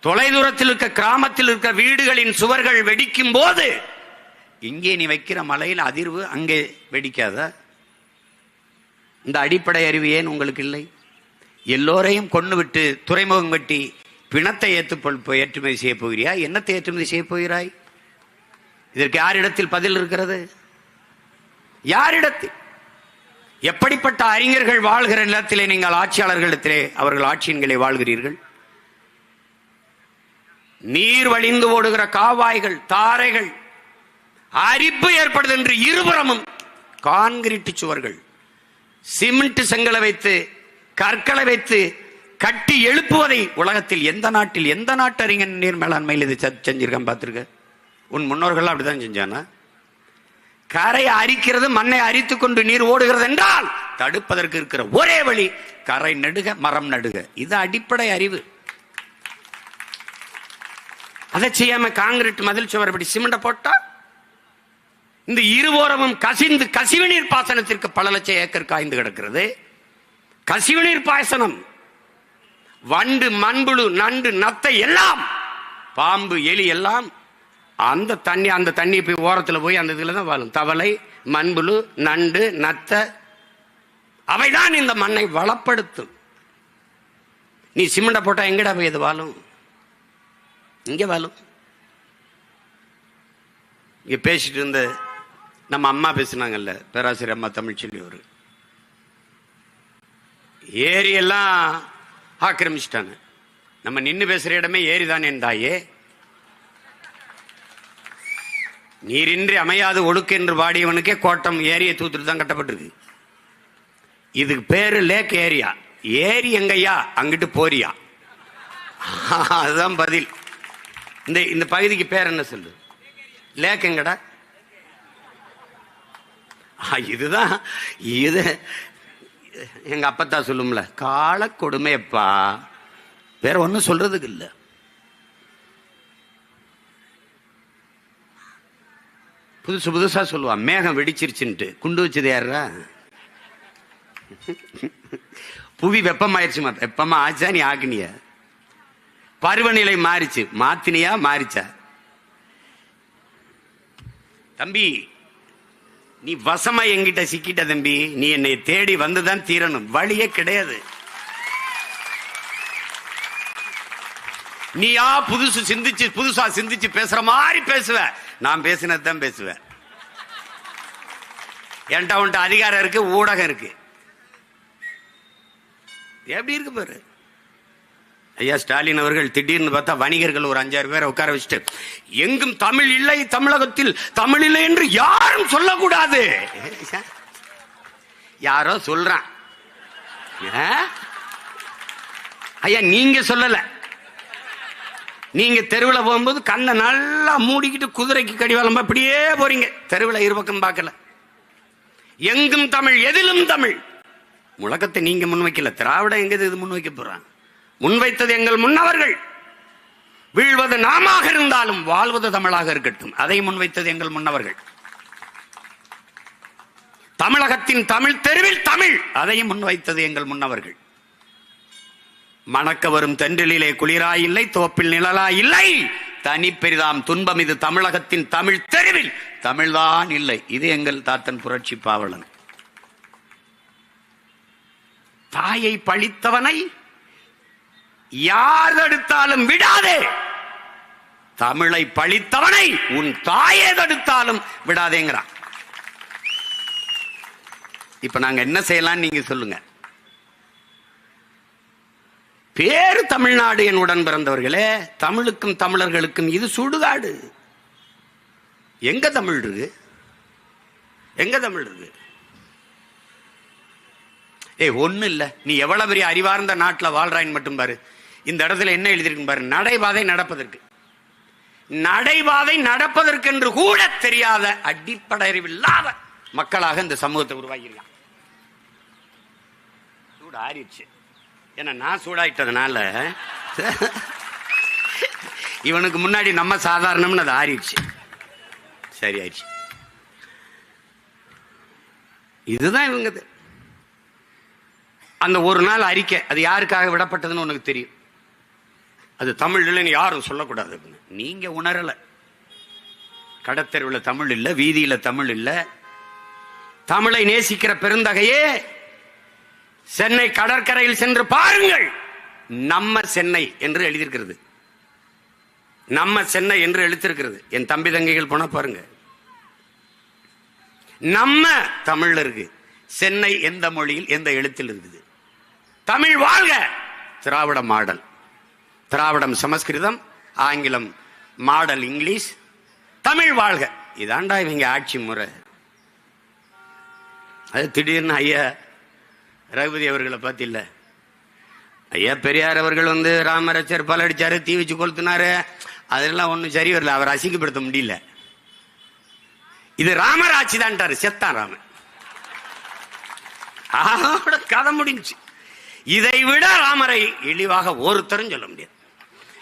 தொலைதூரத்தில் இருக்க கிராமத்தில் இருக்க வீடுகளின் சுவர்கள் வெடிக்கும் போது இங்கே நீ வைக்கிற மலையில் அதிர்வு அங்கே வெடிக்காத? இந்த அடிப்படை அறிவு ஏன் உங்களுக்கு இல்லை? எல்லோரையும் கொண்டு விட்டு துறைமுகம் வெட்டி பிணத்தை ஏற்றுமதி செய்ய போகிறாயா? என்னத்தை ஏற்றுமதி செய்ய போகிறாய்? இதற்கு யாரிடத்தில் பதில் இருக்கிறது? யாரிடத்தில்? எப்படிப்பட்ட அறிஞர்கள் வாழ்கிற நிலத்திலே நீங்கள் ஆட்சியாளர்களிடத்திலே அவர்கள் ஆட்சியின்களை வாழ்கிறீர்கள்? நீர் வழிந்து ஓடுகிற காவாய்கள், தாரைகள், அரிப்பு ஏற்படுது என்று இருபுறமும் கான்கிரீட் சுவர்கள், சிமெண்ட் செங்கலை வைத்து கற்களை வைத்து கட்டி எழுப்புவதை உலகத்தில் எந்த நாட்டில், எந்த நாட்டு அறிஞர் நீர் மேலாண்மையில் இது செஞ்சிருக்கான் பார்த்திருக்க? உன் முன்னோர்கள் அப்படிதான் செஞ்சானா? கரையை அரிக்கிறது, மண்ணை அரித்துக் கொண்டு நீர் ஓடுகிறது என்றால் தடுப்பதற்கு இருக்கிற ஒரே வழி கரை நடுக, மரம் நடுக. இது அடிப்படை அறிவு. அதை செய்யாம காங்கிரீட் மதில் சுவர் இப்படி சிமெண்ட் போட்டா இந்த இருவோரமும் கசிந்து கசிவுநீர் பாசனத்திற்கு பல லட்சம் ஏக்கர் காய்ந்து கிடக்கிறது. கசிவுநீர் பாசனம், வண்டு, மண்புழு, நண்டு, நத்தை எல்லாம், பாம்பு, எலி எல்லாம் அந்த தண்ணி போய் ஓரத்தில் போய் அந்த இதுல தான் வாழும். தவளை, மண்புழு, நண்டு, நத்த, அவைதான் இந்த மண்ணை வளப்படுத்தும். நீ சிமெண்ட போட்டா எங்கடா போய் இது வாழும்? இங்க வாழும். இங்க பேசிட்டு இருந்த நம்ம அம்மா பேசினாங்கல்ல, பேராசிரியர் அம்மா தமிழ்ச்செல்வி, ஒரு ஏரியெல்லாம் ஆக்கிரமிச்சிட்டாங்க. நம்ம நின்று பேசுற இடமே ஏரிதானே தாயே. நீரின்றி அமையாது ஒழுக்கு என்று பாடியவனுக்கே கோட்டம் ஏரியை தூத்துட்டு தான் கட்டப்பட்டிருக்கு. இதுக்கு பேரு லேக் ஏரியா. ஏரி எங்கய்யா? அங்கிட்டு போறியா? அதுதான் பதில். இந்த பகுதிக்கு பேர் என்ன சொல்லு? லேக் எங்கடா? இதுதான். இது எங்க அப்பத்தா சொல்லும்ல, கால கொடுமையப்பா, வேற ஒன்னும் சொல்றதுக்கு இல்ல. புதுசு புதுசா சொல்லுவான். மேகம் வெடிச்சிருச்சுன்ட்டு குண்டு வச்சது யாரா? புவி வெப்பமாயிருச்சு. வெப்பமா ஆச்சா? நீ ஆக்குனிய? பருவநிலை மாறிச்சு, மாத்தினியா மாறிச்சா? தம்பி, நீ வசமா எங்கிட்ட சிக்கிட்ட தம்பி. நீ என்னை தேடி வந்துதான் தீரணும், வழியே கிடையாது. நீயா புதுசா சிந்திச்சு பேசுற மாதிரி பேசுவ. நான் பேசினதான் பேசுவேன். என்கிட்ட உன்ட்ட அதிகாரம் இருக்கு, ஊடகம் இருக்கு. எப்படி இருக்கு பாரு. ஐயா ஸ்டாலின் அவர்கள் திடீர்னு பார்த்தா வணிகர்கள் ஒரு 5-6 பேரை உட்கார வச்சுட்டு, எங்கும் தமிழ் இல்லை, தமிழகத்தில் தமிழ் இல்லை என்று யாரும் சொல்லக்கூடாது. யாரோ சொல்றான். ஐயா நீங்க சொல்லல. நீங்க தெருவில் போகும்போது கண்ணை நல்லா மூடிக்கிட்டு குதிரைக்கு கடிவாளம் அப்படியே போறீங்க. தெருவில் இருபக்கம் பார்க்கல. எங்கும் தமிழ், எதிலும் தமிழ் முழக்கத்தை நீங்க முன்வைக்கல. திராவிடம் எங்க இது முன்வைக்க போறான்? முன்வைத்தது எங்கள் முன்னவர்கள். வீழ்வது நாமாக இருந்தாலும் வாழ்வது தமிழாக இருக்கட்டும், அதை முன்வைத்தது எங்கள் முன்னவர்கள். தமிழகத்தின் தமிழ் தெருவில் தமிழ், அதையும் முன்வைத்தது எங்கள் முன்னவர்கள். மணக்க வரும் தென்றலிலே குளிராய் இல்லை, தோப்பில் நிழலாய் இல்லை, தனி பெரிதாம் துன்பம் இது தமிழகத்தின் தமிழ் தெருவில் தமிழ்தான் இல்லை. இது எங்கள் தாத்தன் புரட்சி பாவலன். தாயை பழித்தவனை யார் தடுத்தாலும் விடாதே, தமிழை பழித்தவனை உன் தாயே தடுத்தாலும் விடாதேங்கிறான். இப்ப நாங்க என்ன செய்யலாம் நீங்க சொல்லுங்க. பேரு தமிழ்நாடு என் உடன் பிறந்தவர்களே, தமிழுக்கும் தமிழர்களுக்கும் இது சுடுகாடு. எங்க தமிழ் இருக்கு? எங்க தமிழ் இருக்கு? ஒண்ணு இல்ல. நீ எவ்வளவு பெரிய அறிவார்ந்த நாட்டில் வாழ்றாயின்னு மட்டும் பாரு. இந்த இடத்துல என்ன எழுதியிருக்கு பாரு, நடைபாதை நடப்பதற்கு. நடைபாதை நடப்பதற்கு என்று கூட தெரியாத அடிப்படை அறிவில்லாத மக்களாக இந்த சமூகத்தை உருவாகியிருக்கான். சூடு ஆறிடுச்சு. ஏன்னா நான் சூடாயிட்டதுனால இவனுக்கு முன்னாடி நம்ம சாதாரணம்னு அது ஆறிடுச்சு. சரி ஆயிடுச்சு. இதுதான் இவங்க. அந்த ஒரு நாள் அறிக்கை அது யாருக்காக விடப்பட்டதுன்னு உனக்கு தெரியும். அது தமிழ் இல்லைன்னு யாரும் சொல்லக்கூடாது. நீங்க உணரல. கடத்தெருவில் தமிழ் இல்ல, வீதியில தமிழ் இல்ல. தமிழை நேசிக்கிற பெருந்தகையே, சென்னை கடற்கரையில் சென்று பாருங்கள், நம்ம சென்னை என்று எழுதியிருக்கிறது. நம்ம சென்னை என்று எழுத்திருக்கிறது. என் தம்பி தங்கைகள் போனா பாருங்க, நம்ம தமிழ்ல இருக்கு. சென்னை எந்த மொழியில் எந்த எழுத்தில் இருக்குது? தமிழ் வாழ்க. திராவிட மாடல், திராவிடம் சமஸ்கிருதம், ஆங்கிலம் மாடல் இங்கிலீஷ், தமிழ் வாழ்க. இதாண்டா இவங்க ஆட்சி முறை. அது திடீர்னு ஐயா ரகுபதி அவர்களை பார்த்து இல்ல, ஐயா பெரியார் அவர்கள் ராமரச்சர் பல அடிச்சாரு, தீ வச்சு கொளுத்தினாரு, அதெல்லாம் ஒன்றும் சரி வரல, அவர் அசிங்கப்படுத்த முடியல. இது ராமர் ஆட்சி தான்ட்டாரு, செத்தான் ராமன், கதை முடிஞ்சு. இதை விட ராமரை இழிவாக ஒருத்தரும் சொல்ல முடியாது.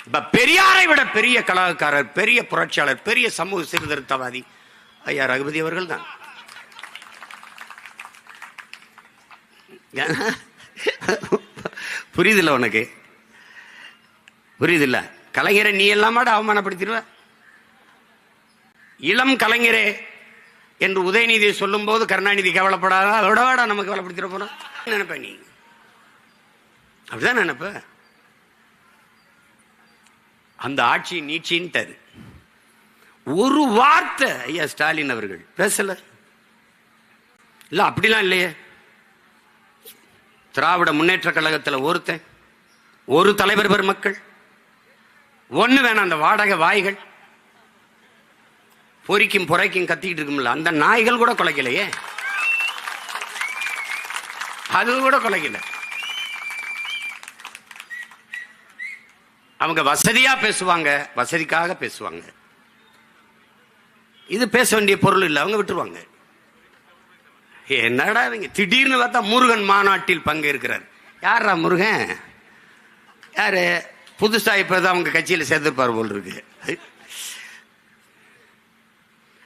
இப்ப பெரியாரை விட பெரிய கலாக்காரர், பெரிய புரட்சியாளர், பெரிய சமூக சீர்திருத்தவாதி ஐயா ரகுபதி அவர்கள் தான். புரியுதில்ல உனக்கு? புரியுதில்ல? கலைஞரை நீ எல்லாமாட அவமானப்படுத்திடுவ. இளம் கலைஞரே என்று உதயநிதியை சொல்லும் போது கருணாநிதி கவலைப்படாத, அதோட நமக்கு கவலைப்படுத்திட போறோம் நினைப்ப. நீ அப்படிதான் நினைப்ப. அந்த ஆட்சி நீட்சின்ட்டாரு. ஒரு வார்த்தை ஐயா ஸ்டாலின் அவர்கள் பேசல. இல்ல அப்படிலாம் இல்லையே. திராவிட முன்னேற்ற கழகத்தில் ஒருத்தன், ஒரு தலைவர் பெருமக்கள் ஒண்ணு வேணாம். அந்த வாடகை வாய்கள் பொறிக்கும் புறைக்கும் கத்திக்கிட்டு இருக்கும்ல, அந்த நாய்கள் கூட கொலைக்கலையே. அது கூட கொலைக்கல. அவங்க வசதியா பேசுவாங்க, வசதிக்காக பேசுவாங்க. இது பேச வேண்டிய பொருள் இல்லை, அவங்க விட்டுருவாங்க. என்னடா இவங்க திடீர்னு பார்த்தா முருகன் மாநாட்டில் பங்கேற்கிறார். யாரா முருகன்? யாரு? புதுசா இப்பதான் அவங்க கட்சியில் சேர்த்திருப்பார் போல் இருக்கு.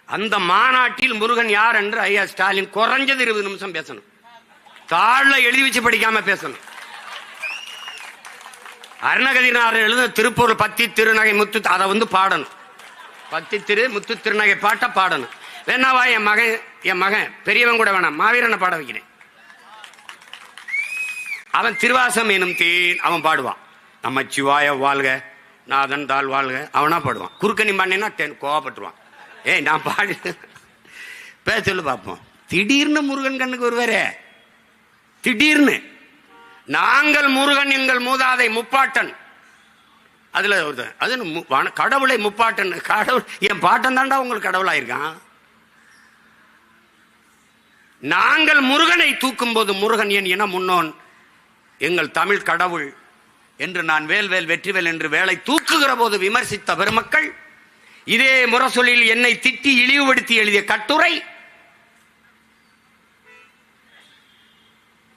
அந்த மாநாட்டில் முருகன் யார் என்று ஐயா ஸ்டாலின் குறைஞ்சது 20 நிமிஷம் பேசணும். தாழ்ல எழுதி வச்சு படிக்காம பேசணும். அருணகிரிநாதர் எழுத திருப்பூர் பத்தி திருநகை முத்து, அதை பாடணும். பத்தி திரு முத்து திருநகை பாட்ட பாடணும். வேணாவா என் மகன் பெரியவன் கூட வேணாம், மாவீரனை பாட வைக்கிறேன். அவன் திருவாசம் எனும் தேன் அவன் பாடுவான். நம்ம சிவாய வாழ்க, நாதன் தாழ் வாழ்க, அவனா பாடுவான். குறுக்கணி பாண்டினா கோவப்பட்டுருவான். ஏய் நான் பாடு பேச சொல்லு பார்ப்போம். திடீர்னு முருகன் கண்ணுக்கு வருவாரே, திடீர்னு. நாங்கள் முருகன் எங்கள் மூதாதை முப்பாட்டன், அதுல அது கடவுளை முப்பாட்டன். கடவுள் என் பாட்டன் தாண்டா உங்களுக்கு கடவுளாயிருக்கான். நாங்கள் முருகனை தூக்கும் போது முருகன் என் இன முன்னோன், எங்கள் தமிழ் கடவுள் என்று நான் வேல்வேல் வெற்றிவேல் என்று வேலை தூக்குகிற போது விமர்சித்த பெருமக்கள், இதே முரசொலியில் என்னை திட்டி இழிவுபடுத்தி எழுதிய கட்டுரை,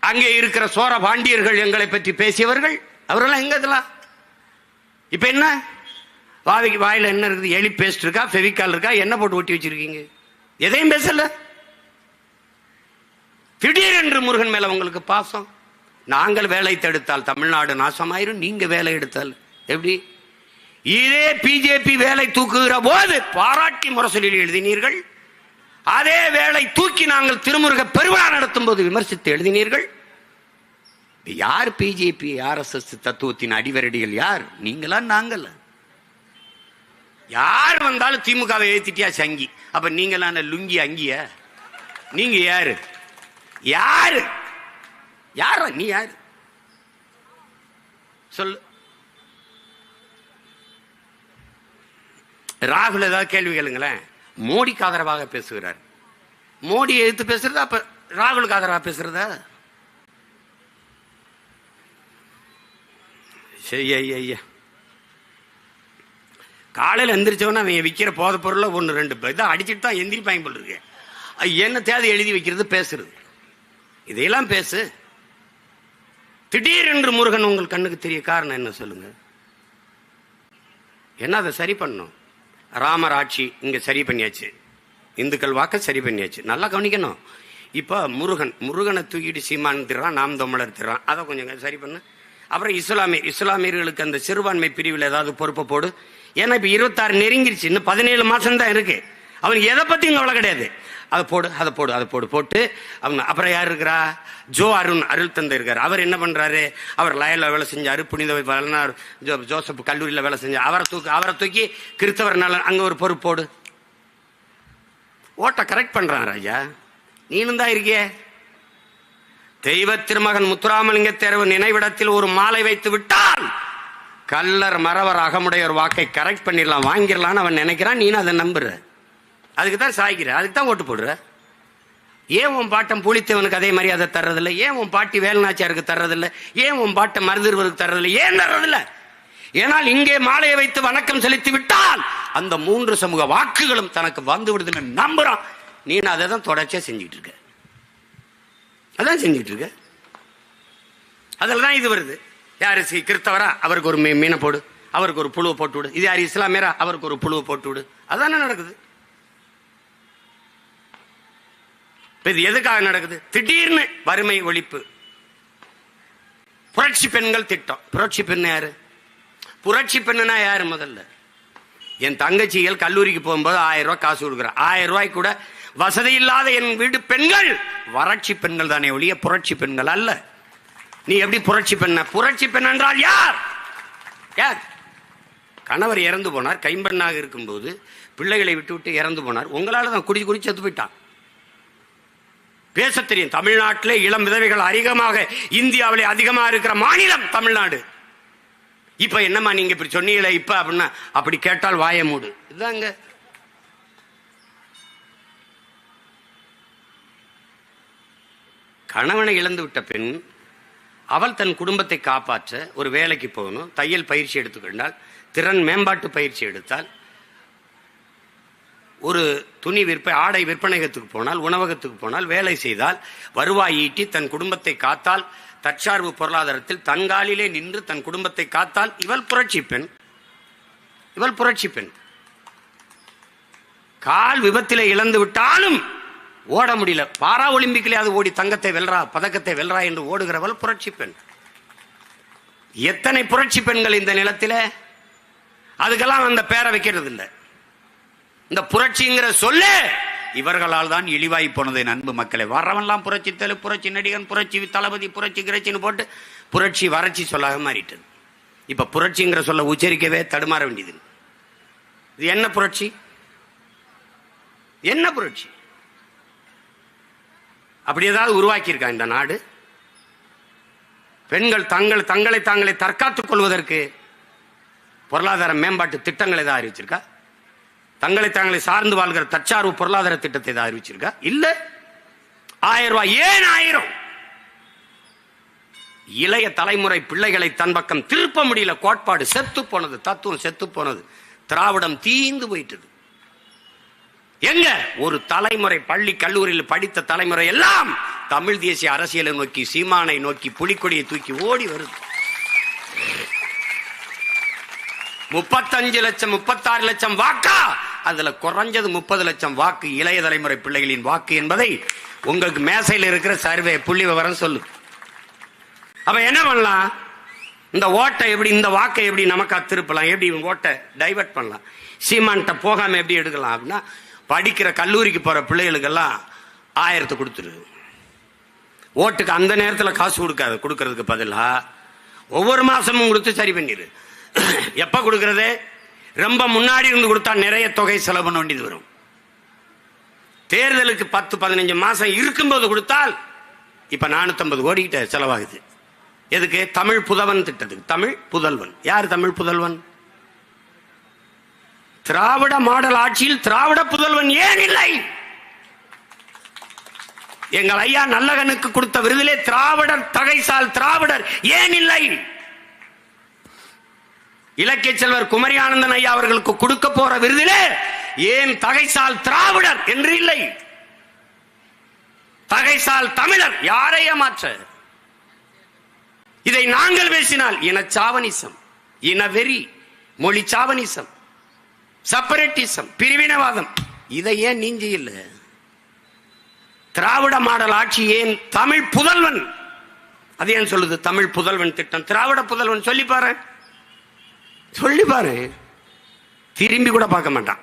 அங்கே இருக்கிற சோர பாண்டியர்கள் எங்களை பற்றி பேசியவர்கள், அவரெல்லாம் எங்க இதெல்லாம்? இப்ப என்ன வாய்க்கு வாயில என்ன இருக்குது? எலி பேஸ்ட் இருக்கா, ஃபெவிகால் இருக்கா, என்ன போட்டு ஒட்டி வச்சிருக்கீங்க? எதையும் பேசல. திடீரென்று முருகன் மேல உங்களுக்கு பாசம். நாங்கள் வேலை தடுத்தால் தமிழ்நாடு நாசமாயிரும், நீங்க வேலை எடுத்தால் எப்படி? இதே பிஜேபி வேலை தூக்குகிற போது பாராட்டி முரசொலியில் எழுதினீர்கள். அதே வேலை தூக்கி நாங்கள் திருமுருக பெருவிழா நடத்தும் போது விமர்சித்து எழுதினீர்கள். யார் பிஜேபி RSS தத்துவத்தின் அடிவரடிகள்? யார்? நீங்களா நாங்கள? யார் வந்தாலும் திமுகவை ஏத்திட்டியா சங்கி. அப்ப நீங்களா லுங்கி அங்கிய? நீங்க யாரு? யாரு? யாரா நீ? யாரு சொல்லு. ராகுல் ஏதாவது கேள்வி கேளுங்களேன். மோடிக்கு ஆதரவாக பேசுகிறார். மோடியை எதிர்த்து பேசுறதா, அப்ப ராகுலுக்கு ஆதரவாக பேசுறதா? ஐயா காலையில் எந்திரிச்சவன அவன் விற்கிற போத பொருளை 1-2 இதை அடிச்சுட்டு தான் எந்திரிப்பாங்க போல் இருக்கு. என்ன தேவை எழுதி வைக்கிறது, பேசுறது, இதையெல்லாம் பேசு. திடீரென்று முருகன் உங்கள் கண்ணுக்கு தெரிய காரணம் என்ன சொல்லுங்க? என்ன அதை சரி பண்ணும்? ராமர் ஆட்சி இங்க சரி பண்ணியாச்சு, இந்துக்கள் வாக்க சரி பண்ணியாச்சு. நல்லா கவனிக்கணும். இப்ப முருகனை தூக்கிட்டு சீமான் திறான், நாம் தமிழர் திறான், அதை கொஞ்சம் சரி பண்ணு. அப்புறம் இஸ்லாமியர்களுக்கு அந்த சிறுபான்மை பிரிவில் ஏதாவது பொறுப்பை போடு. ஏன்னா இப்ப 26 நெருங்கிருச்சு, இன்னும் 17 மாசம் தான் இருக்கு. அவனுக்கு எதை பத்தியும் கவலை கிடையாது. அதை போடு போட்டு அவங்க. அப்புறம் யார் இருக்கிறா? ஜோ அருள் தந்தை இருக்காரு. அவர் என்ன பண்றாரு? அவர் லயல்ல வேலை செஞ்சாரு, புனித வளனார் ஜோசப் கல்லூரியில் வேலை செஞ்சார். அவரை தூக்கி கிறிஸ்தவர் நலன் அங்க ஒரு பொறுப்பு போடு. ஓட்ட கரெக்ட் பண்றான் ராஜா. நீனும் தான் இருக்கிய. தெய்வ திருமகன் முத்துராமலிங்க தேர்வு நினைவிடத்தில் ஒரு மாலை வைத்து விட்டால் கல்லர் மறவர் அகமுடையோர் வாக்கை கரெக்ட் பண்ணிடலாம், வாங்கிடலான்னு அவன் நினைக்கிறான். நீனும் அதை நம்புற, அதுக்கு தான் சாய்க்கிற, அதுக்கு தான் ஓட்டு போடுற. ஏன் உன் பாட்டம் புளித்தவனுக்கு அதே மாதிரி அதை தர்றதில்லை? ஏன் உன் பாட்டி வேலுநாச்சியாருக்கு தர்றதில்லை? ஏன் உன் பாட்டம் மருதிருவருக்கு தர்றதில்லை? ஏன் தர்றதில்லை? ஏனால் இங்கே மாலையை வைத்து வணக்கம் செலுத்தி விட்டால் அந்த 3 சமூக வாக்குகளும் தனக்கு வந்து விடுதுன்னு நம்புறான். நீ அதை தான் தொடர்ச்சியா செஞ்சுட்டு இருக்க. அதான் செஞ்சுட்டு இருக்க. அதில் தான் இது வருது. யாரு கிறிஸ்தவரா? அவருக்கு ஒரு மீனை போடு, அவருக்கு ஒரு புழுவை போட்டு விடு. இது யாரு இஸ்லாமியரா? அவருக்கு ஒரு புழுவை போட்டு விடு. அதானே நடக்குது. இது எதுக்காக நடக்குது? திடீர்னு வறுமை ஒழிப்பு, புரட்சி பெண்கள் திட்டம். புரட்சி பெண் யாரு? புரட்சி பெண்ணுனா யாரு? முதல்ல என் தங்கச்சிகள் கல்லூரிக்கு போகும்போது 1000 ரூபாய் காசு கொடுக்குறேன். 1000 ரூபாய் கூட வசதி இல்லாத என் வீட்டு பெண்கள் வறட்சி பெண்கள் தானே ஒழிய புரட்சி பெண்கள் அல்ல. நீ எப்படி புரட்சி பெண்ண? புரட்சி பெண் என்றால் யார்? யார்? கணவர் இறந்து போனார், கைம்பெண்ணாக இருக்கும்போது பிள்ளைகளை விட்டு விட்டு இறந்து போனார். உங்களால தான் குடிச்சு செத்து போயிட்டான். பேச தெரியும். தமிழ்நாட்டிலே இளம் விதவைகள் அதிகமாக, இந்தியாவிலே அதிகமாக இருக்கிற மாநிலம் தமிழ்நாடு. இப்ப என்னமா நீங்க இப்படி சொன்னீங்களே இப்ப அப்படின்னா, அப்படி கேட்டால் வாய மூடு. இதுதாங்க கணவனை இழந்து விட்ட பெண். அவள் தன் குடும்பத்தை காப்பாற்ற ஒரு வேலைக்கு போகணும், தையல் பயிற்சி எடுத்துக்கொண்டால், திறன் மேம்பாட்டு பயிற்சி எடுத்தால், ஒரு துணி ஆடை விற்பனையகத்துக்கு போனால், உணவகத்துக்கு போனால், வேலை செய்தால், வருவாய் ஈட்டி தன் குடும்பத்தை காத்தால், தற்சார்பு பொருளாதாரத்தில் தன்காலிலே நின்று தன் குடும்பத்தை காத்தால் இவள் புரட்சி பெண். இவள் புரட்சி பெண். கால் விபத்திலே இழந்து விட்டாலும் ஓட முடியல, பாரா ஒலிம்பிக்கிலே அது ஓடி தங்கத்தை வெல்றா, பதக்கத்தை வெல்றா என்று ஓடுகிறவள் புரட்சி பெண். எத்தனை புரட்சி பெண்கள் இந்த நிலத்தில? அதுக்கெல்லாம் அந்த பேரை வைக்கிறது இல்லை. இந்த புரட்சிங்கிற சொல்ல இவர்களால் தான் இழிவாய் போனது. அன்பு மக்களை, வரவெல்லாம் புரட்சி தெலு, புரட்சி நடிகன், புரட்சி தளபதி, புரட்சி கிரட்சின்னு போட்டு புரட்சி வறட்சி சொல்லாக மாறிட்டது. இப்ப புரட்சிங்கிற சொல்ல உச்சரிக்கவே தடுமாற வேண்டியது. இது என்ன புரட்சி? என்ன புரட்சி? அப்படி ஏதாவது உருவாக்கி இருக்கா இந்த நாடு? பெண்கள் தங்களை தாங்களே தற்காத்துக் கொள்வதற்கு பொருளாதார மேம்பாட்டு திட்டங்கள் ஏதாவது அறிவிச்சிருக்கா? தங்களை தாங்களை சார்ந்து வாழ்கிற தற்சார்பு பொருளாதார திட்டத்தை ஏதாவது அறிவிச்சிருக்கா? இல்ல. 1000 ரூபாய். ஏன் 1000? இளைய தலைமுறை பிள்ளைகளை தன் பக்கம் திருப்ப முடியல. கோட்பாடு செத்து போனது, தத்துவம் செத்து போனது, திராவிடம் தீந்து போயிட்டது. எங்க ஒரு தலைமுறை பள்ளி கல்லூரியில் படித்த தலைமுறை எல்லாம் தமிழ் தேசிய அரசியலை நோக்கி, சீமானை நோக்கி, புலிக்கொடியை தூக்கி ஓடி வருது. 35 லட்சம் 36 லட்சம் வாக்கா? அதுல குறைஞ்சது 30 லட்சம் வாக்கு இளைய தலைமுறை பிள்ளைகளின் வாக்கு என்பதை உங்களுக்கு மேசையில் இருக்கிற சர்வே புள்ளி விவரம் சொல்லு. அப்ப என்ன பண்ணலாம்? இந்த ஓட்டை எப்படி, இந்த வாக்கை எப்படி நமக்கா திருப்பலாம்? எப்படி ஓட்டை டைவர்ட் பண்ணலாம்? சீமான்ட்ட போகாம எப்படி எடுக்கலாம் அப்படின்னா, படிக்கிற கல்லூரிக்கு போற பிள்ளைகளுக்கெல்லாம் 1000 கொடுத்துரு. ஓட்டுக்கு அந்த நேரத்தில் காசு கொடுக்கறதுக்கு பதிலா ஒவ்வொரு மாசமும் கொடுத்து சரி பண்ணிடு. எப்ப கொடுக்கறது? ரொம்ப முன்னாடி இருந்து கொடுத்தா நிறைய தொகை செலவு பண்ண வேண்டியது வரும். தேர்தலுக்கு 10-15 மாசம் இருக்கும்போது கொடுத்தால் இப்ப 450 கோடி கிட்ட செலவாகுது. எதுக்கு? தமிழ் புதல்வன் திட்டத்துக்கு. தமிழ் புதல்வன் யார்? தமிழ் புதல்வன் திராவிட மாடல் ஆட்சியில் திராவிட புதல்வன் ஏன் இல்லை? எங்கள் ஐயா நல்லகனுக்கு கொடுத்த விருதிலே திராவிடர் தகைசால் திராவிடர் ஏன் இல்லை? இலக்கிய செல்வர் குமரி ஆனந்தன் ஐயா அவர்களுக்கு கொடுக்க போற விருதிலே ஏன் தகைசால் திராவிடர் என்று இல்லை? தகைசால் தமிழர். யாரை ஏமாற்ற? இதை நாங்கள் பேசினால் இனச்சாவனிசம், இனவெறி, மொழி சாவனிசம், செப்பரேட்டிசம், பிரிவினவாதம். இதை ஏன் நீங்க இல்லை? திராவிட மாடல் ஆட்சி ஏன் தமிழ் புதல்வன் அது ஏன் சொல்லுது தமிழ் புதல்வன் திட்டம், திராவிட புதல்வன்? சொல்லி பாரு, திரும்பி கூட பார்க்க மாட்டான்.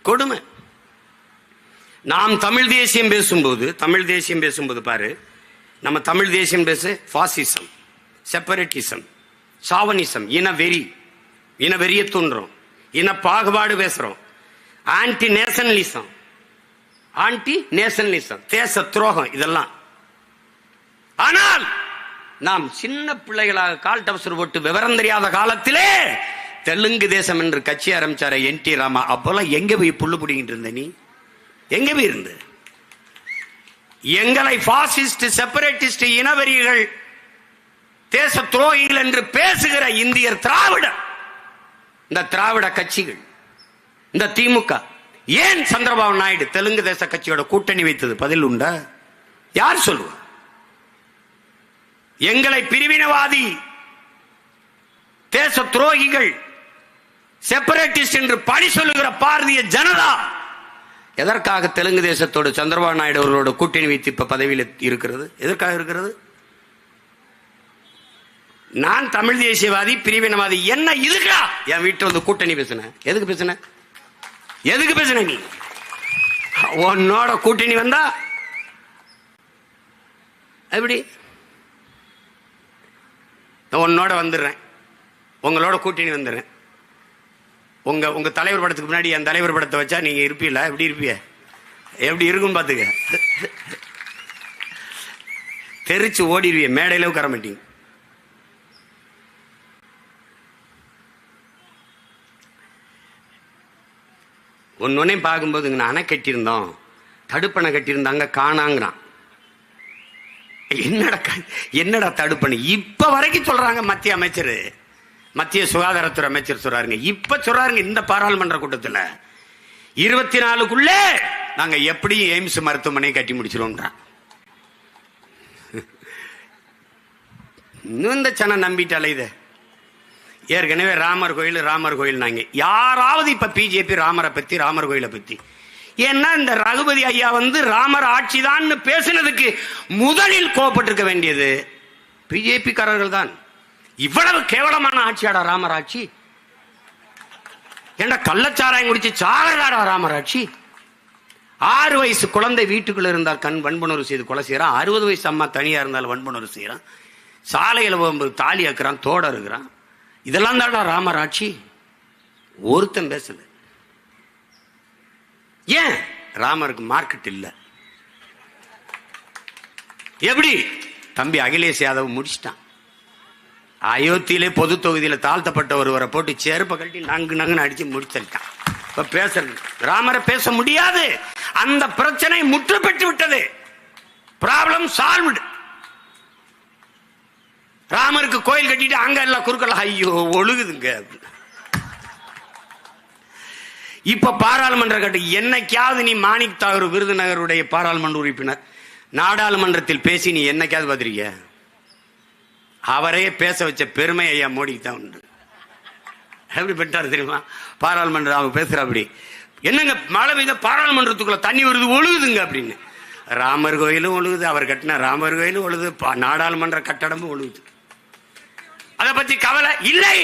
கொடுமை. நாம் தமிழ் தேசியம் பேசும்போது பாரு, நம்ம தமிழ் தேசியம் பேசு பாசிசம், செப்பரேட்டிசம், சாவனிசம், இனவெறிய தூண்டுறோம், இன பாகுபாடு பேசுறோம், ஆன்டி நேஷனலிசம், தேச துரோகம், இதெல்லாம். ஆனால் நாம் சின்ன பிள்ளைகளாக கால் டபசர் போட்டு விவரம் தெரியாத காலத்திலே தெலுங்கு தேசம் என்று கட்சி ஆரம்பிச்சார என்.டி. ராமா. அப்போல்லாம் எங்க போய் புல்லு பிடிங்கிட்டு இருந்த நீ? எங்க போய் இருந்து? எங்களை பாசிஸ்ட், செப்பரேட்டிஸ்ட், இனவெறிகள், தேச துரோகிகள் என்று பேசுகிற இந்தியர் திராவிடர், இந்த திராவிட கட்சிகள், இந்த திமுக ஏன் சந்திரபாபு நாயுடு தெலுங்கு தேச கட்சியோட கூட்டணி வைத்தது? பதில் உண்டா? யார் சொல்லுவா? எங்களை பிரிவினவாதி, தேச துரோகிகள், செப்பரேட்டிஸ்ட் என்று பழி சொல்லுகிற பாரதிய ஜனதா எதற்காக தெலுங்கு தேசத்தோடு சந்திரபாபு நாயுடு அவர்களோட கூட்டணி வைத்து இப்ப பதவியில் இருக்கிறது? எதற்காக இருக்கிறது? நான் தமிழ் தேசியவாதி, பிரிவினவாதி, என்ன இதுக்கா என் வீட்டில் வந்து கூட்டணி பேசுன? எதுக்கு பேசுன நீ? உன்னோட கூட்டணி வந்தா எப்படி? உன்னோட வந்துடுறேன், உங்களோட கூட்டணி வந்துடுறேன். உங்க தலைவர் படத்துக்கு முன்னாடி என் தலைவர் படத்தை வச்சா நீங்க இருப்பீல? எப்படி இருப்பீங்க? எப்படி இருக்கும் பாத்துக்க. தெரிச்சு ஓடிடுவீங்க, மேடையில உட்கார மாட்டீங்க. ஒன்னொன்னே பார்க்கும்போது அணை கட்டியிருந்தோம், தடுப்பணை கட்டியிருந்தாங்க, காணாங்கிறான். என்னடா தடுப்பணை? இப்ப வரைக்கும் சொல்றாங்க மத்திய சுகாதாரத்துறை அமைச்சர் சொல்றாருங்க. இப்ப சொல்றாருங்க இந்த பாராளுமன்ற கூட்டத்தில் 24க்குள்ள நாங்க எப்படியும் எய்ம்ஸ் மருத்துவமனை கட்டி முடிச்சிருவோம். இன்னும் இந்த சனம் நம்பிட்டாலே இதை. ஏற்கனவே ராமர் கோயில் நாங்க யாராவது இப்ப பிஜேபி ராமர் கோயிலை பத்தி, ஏன்னா இந்த ரகுபதி ஐயா வந்து ராமர் ஆட்சி தான் பேசினதுக்கு முதலில் கோபப்பட்டிருக்க வேண்டியது பிஜேபி காரர்கள் தான். இவ்வளவு கேவலமான ஆட்சியாடா ராமர் ஆட்சி? ஏண்டா கள்ளச்சாராயம் குடிச்சு சாகராடா ராமர் ஆட்சி? 6 வயசு குழந்தை வீட்டுக்குள்ள இருந்தால் வன்புணர்வு செய்து கொலை செய்யறான். 60 வயசு அம்மா தனியா இருந்தாலும் வன்புணர்வு செய்யறான். சாலையில போகும்போது தாலி ஆக்குறான், தோட இருக்கிறான். இதெல்லாம் தான்டா ராமர் ஆட்சி. ஒருத்தன் பேசல. ஏன்? ராமருக்கு மார்க்கெட் இல்ல. எப்படி? தம்பி அகிலேஷ் யாதவ் முடிச்சிட்டான். அயோத்தியிலே பொது தொகுதியில தாழ்த்தப்பட்ட ஒருவரை போட்டு செருப்ப கட்டி நங்குன்னு அடிச்சு முடிச்சிருக்கான். இப்ப பேசுறது ராமரை பேச முடியாது. அந்த பிரச்சனை முற்று பெற்று விட்டது. Problem solved. ராமருக்கு கோயில் கட்டிட்டு அங்க எல்லாம் குறுக்கல ஐயோ ஒழுகுதுங்க. இப்ப பாராளுமன்ற கட்டு என்னைக்காவது நீ மாணிக் தாகூர் விருதுநகருடைய பாராளுமன்ற உறுப்பினர் நாடாளுமன்றத்தில் பேசி நீ என்னைக்காவது பார்த்திருக்கிய? அவரையே பேச வச்ச பெருமை ஐயா மோடிக்கு தான் உண்டு. எப்படி பெற்றாரு தெரியுமா? பாராளுமன்றம் அவங்க பேசுற அப்படி, என்னங்க மழை பெய்த பாராளுமன்றத்துக்குள்ள தண்ணி வருது ஒழுகுதுங்க அப்படின்னு. ராமர் கோயிலும் ஒழுகுது, அவர் கட்டின ராமர் கோயிலும் ஒழுகுது, நாடாளுமன்ற கட்டடமும் ஒழுகுது. அதை பற்றி கவலை இல்லை.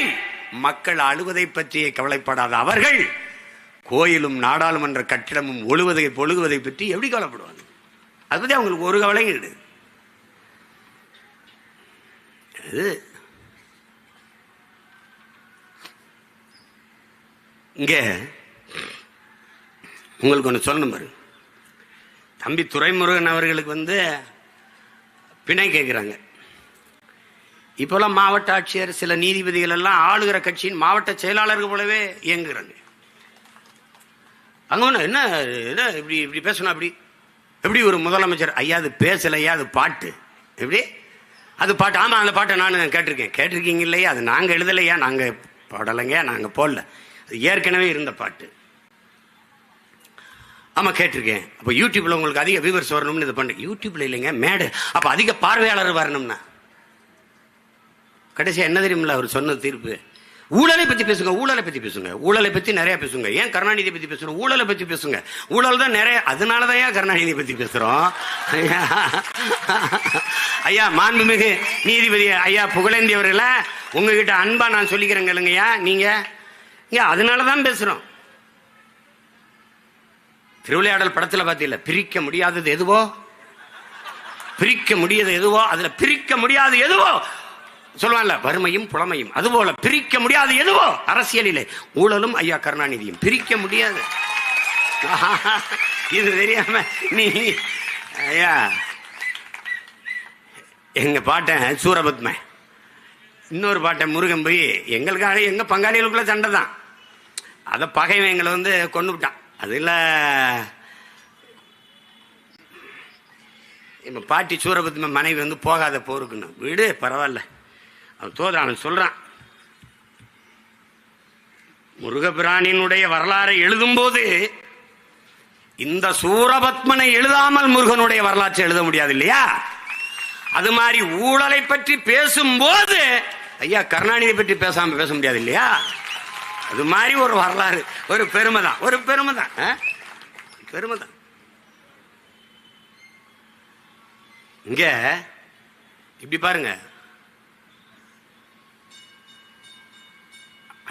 மக்கள் அழுவதை பற்றியே கவலைப்படாத அவர்கள் கோயிலும் நாடாளுமன்ற கட்டிடமும் ஒழுகுவதை பற்றி எப்படி கவலைப்படுவாங்க? அதை பற்றி அவங்களுக்கு ஒரு கவலையும் கிடையாது. இங்க உங்களுக்கு ஒன்று சொல்லணும் பாரு. தம்பி துரைமுருகன் அவர்களுக்கு வந்து பிணை கேட்கிறாங்க. இப்போல்லாம் மாவட்ட ஆட்சியர், சில நீதிபதிகள் எல்லாம் ஆளுகிற கட்சியின் மாவட்ட செயலாளர்கள் போலவே இயங்குறாங்க. அங்க ஒண்ணு என்ன இப்படி இப்படி பேசணும்? அப்படி எப்படி ஒரு முதலமைச்சர் ஐயா அது பேசலையா, அது பாட்டு, எப்படி அது பாட்டு? ஆமா, அந்த பாட்டை நான் கேட்டிருக்கீங்க இல்லையா? அது நாங்க எழுதலையா, நாங்க பாடலைங்க, நாங்க போடல, அது ஏற்கனவே இருந்த பாட்டு. ஆமா கேட்டிருக்கேன். அப்ப யூடியூப்ல உங்களுக்கு அதிக வியூவர்ஸ் வரணும்னு இது பண்றேன். யூடியூப்ல இல்லைங்க, மேடு. அப்ப அதிக பார்வையாளர் வரணும்னா கடைசியா என்ன தெரியுமில்ல அவர் சொன்ன தீர்ப்பு? ஊழலை பத்தி பேசுங்க, ஊழலை பத்தி பேசுங்க, ஊழலை பத்தி நிறைய பேசுங்க. ஏன் கருணாநிதி பத்தி பேசுறோம்? ஊழலை பத்தி பேசுங்க. ஊழல் தான் நிறைய, அதனாலதான் ஏன் கருணாநிதி பத்தி பேசுறோம். ஐயா மாண்புமிகு நீதிபதி ஐயா புகழேந்தி அவர்கள, உங்ககிட்ட அன்பா நான் சொல்லிக்கிறேங்க இல்லைங்கய்யா, நீங்க அதனாலதான் பேசுறோம். திருவிளையாடல் படத்துல பாத்தீங்களா, பிரிக்க முடியாதது எதுவோ, பிரிக்க முடியாத எதுவோ, அதுல பிரிக்க முடியாது எதுவோ சொல்லுவாங்கல்ல, வறுமையும் புலமையும். அதுபோல பிரிக்க முடியாது எதுவோ அரசியலிலே ஊழலும் ஐயா கருணாநிதியும் பிரிக்க முடியாது. இது தெரியாம நீ ஐயா எங்க பாட்டன் சூரபத்ம, இன்னொரு பாட்டன் முருகன் போய் எங்களுக்காக எங்க பங்காளிகளுக்குள்ள சண்டை தான், அத பகைவன் எங்களை கொண்டு விட்டான். அதுல எங்க பாட்டி சூரபத்ம மனைவி போகாத போருக்குன்னு, வீடு பரவாயில்ல அவன் தோதான சொல்றான். முருகபிரானினுடைய வரலாறை எழுதும் போது இந்த சூரபத்மனை எழுதாமல் முருகனுடைய வரலாற்றை எழுத முடியாது இல்லையா? அது மாதிரி ஊழலை பற்றி பேசும்போது ஐயா கருணாநிதி பற்றி பேசாம பேச முடியாது இல்லையா? அது மாதிரி ஒரு வரலாறு, ஒரு பெருமை தான், ஒரு பெருமை தான், பெருமை தான். இங்க இப்படி பாருங்க,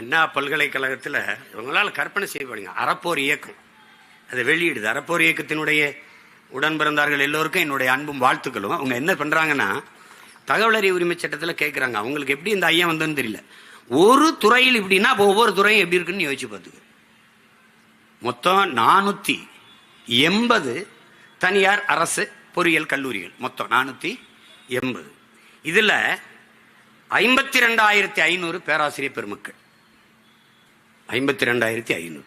அண்ணா பல்கலைக்கழகத்தில் இவங்களால கற்பனை செய்யப்படுங்க, அறப்போர் இயக்கம் அதை வெளியிடுது. அறப்போர் இயக்கத்தினுடைய உடன் பிறந்தார்கள் எல்லோருக்கும் என்னுடைய அன்பும் வாழ்த்துக்களும். அவங்க என்ன பண்றாங்கன்னா, தகவல் அறிவு உரிமை சட்டத்தில் கேட்கிறாங்க, அவங்களுக்கு எப்படி இந்த ஐயம் வந்ததுன்னு தெரியல. ஒரு துறையில் இப்படின்னா ஒவ்வொரு துறையும் எப்படி இருக்குன்னு யோசிச்சு பார்த்துக்க. மொத்தம் 480 தனியார் அரசு பொறியியல் கல்லூரிகள், மொத்தம் 480. இதுல 52,500 பேராசிரியர் பெருமக்கள், 52,500.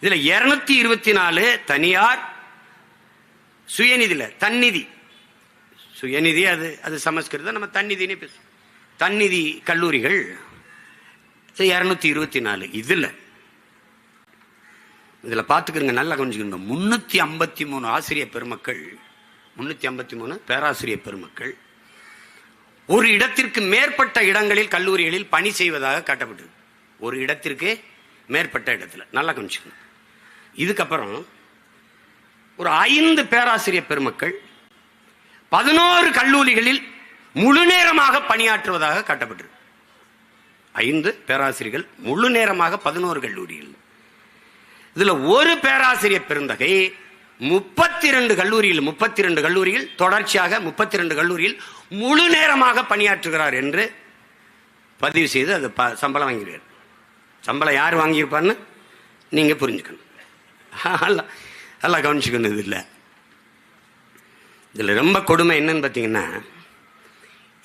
இதுல 224 தனியார் சுயநிதியில, தன்னிதி, சுயநிதி அது சமஸ்கிருதம், நம்ம தன்னிதினே பேசுவோம், தன்னிதி கல்லூரிகள் 224. இதுல பாத்துக்கிறங்க, நல்லா கொஞ்சம் 353 ஆசிரியர் பெருமக்கள், 353 பேராசிரியர் பெருமக்கள் ஒரு இடத்திற்கு மேற்பட்ட இடங்களில் கல்லூரிகளில் பணி செய்வதாக காட்டப்பட்டது. ஒரு இடத்திற்கு மேற்பட்ட இடத்துல, நல்லா கொஞ்சம். இதுக்கப்புறம் ஒரு 5 பேராசிரியர் பெருமக்கள் 11 கல்லூரிகளில் முழு நேரமாக பணியாற்றுவதாக காட்டப்பட்டது. 5 பேராசிரியர்கள் முழு நேரமாக 11 கல்லூரிகள். இதுல ஒரு பேராசிரியர் பெருந்தகை 32 கல்லூரியில் தொடர்ச்சியாக 32 கல்லூரியில் முழு நேரமாக பணியாற்றுகிறார் என்று பதிவு செய்து அது சம்பளம் வாங்கிடுவார். சம்பளம் யார் வாங்கியிருப்பான்னு நீங்க புரிஞ்சுக்கணும், நல்லா கவனிச்சுக்கணும். இதுல ரொம்ப கொடுமை என்னன்னு பாத்தீங்கன்னா,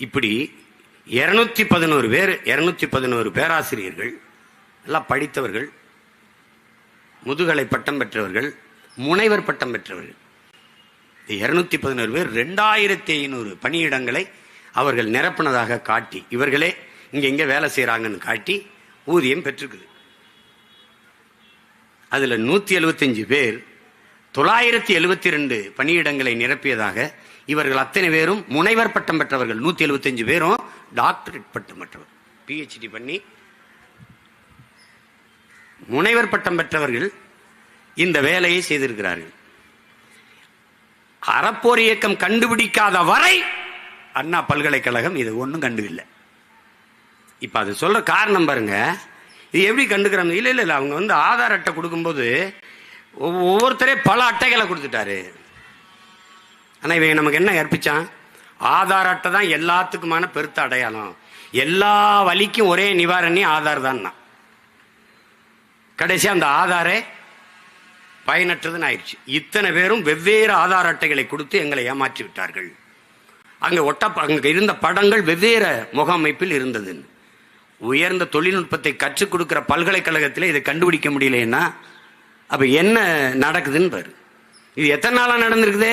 இப்படி 211 பேராசிரியர்கள், எல்லாம் படித்தவர்கள், முதுகலை பட்டம் பெற்றவர்கள், முனைவர் பட்டம் பெற்றவர்கள், 211 பேர் 2500 பணியிடங்களை அவர்கள் நிரப்பினதாக காட்டி, இவர்களே இங்க வேலை செய்யறாங்கன்னு காட்டி ஊதியம் பெற்றிருக்குது. அதுல 175 பேர் 972 பணியிடங்களை நிரப்பியதாக, இவர்கள் அத்தனை பேரும் முனைவர் பட்டம் பெற்றவர்கள். 175 பேரும் டாக்டரேட் பட்டம் பெற்றவர், PhD பண்ணி முனைவர் பட்டம் பெற்றவர்கள் இந்த வேலையை செய்திருக்கிறார்கள். அறப்போர் இயக்கம் கண்டுபிடிக்காத வரை அண்ணா பல்கலைக்கழகம் இது ஒன்றும் கண்டுவில்லை. இப்ப அது சொல்ற காரணம் பாருங்க, இது எப்படி கண்டுக்கிறாங்க? இல்ல அவங்க ஆதார் அட்டை கொடுக்கும்போது ஒவ்வொருத்தரே பல அட்டைகளை கொடுத்துட்டாரு. ஆனா இவங்க நமக்கு என்ன கற்பிச்சான்? ஆதார் அட்டை தான் எல்லாத்துக்குமான பெருத்த அடையாளம், எல்லா வலிக்கும் ஒரே நிவாரணி ஆதார் தான். கடைசி அந்த ஆதாரே பயனற்றதுன்னு ஆயிடுச்சு. இத்தனை பேரும் வெவ்வேறு ஆதார் அட்டைகளை கொடுத்து எங்களை ஏமாற்றி விட்டார்கள். அங்க இருந்த படங்கள் வெவ்வேறு முகமைப்பில் இருந்தது. உயர்ந்த தொழில்நுட்பத்தை கற்றுக் கொடுக்கிற பல்கலைக்கழகத்தில் இதை கண்டுபிடிக்க முடியலன்னா அப்ப என்ன நடக்குதுன்னு பாரு. இது எத்தனை நாளா நடந்திருக்குது?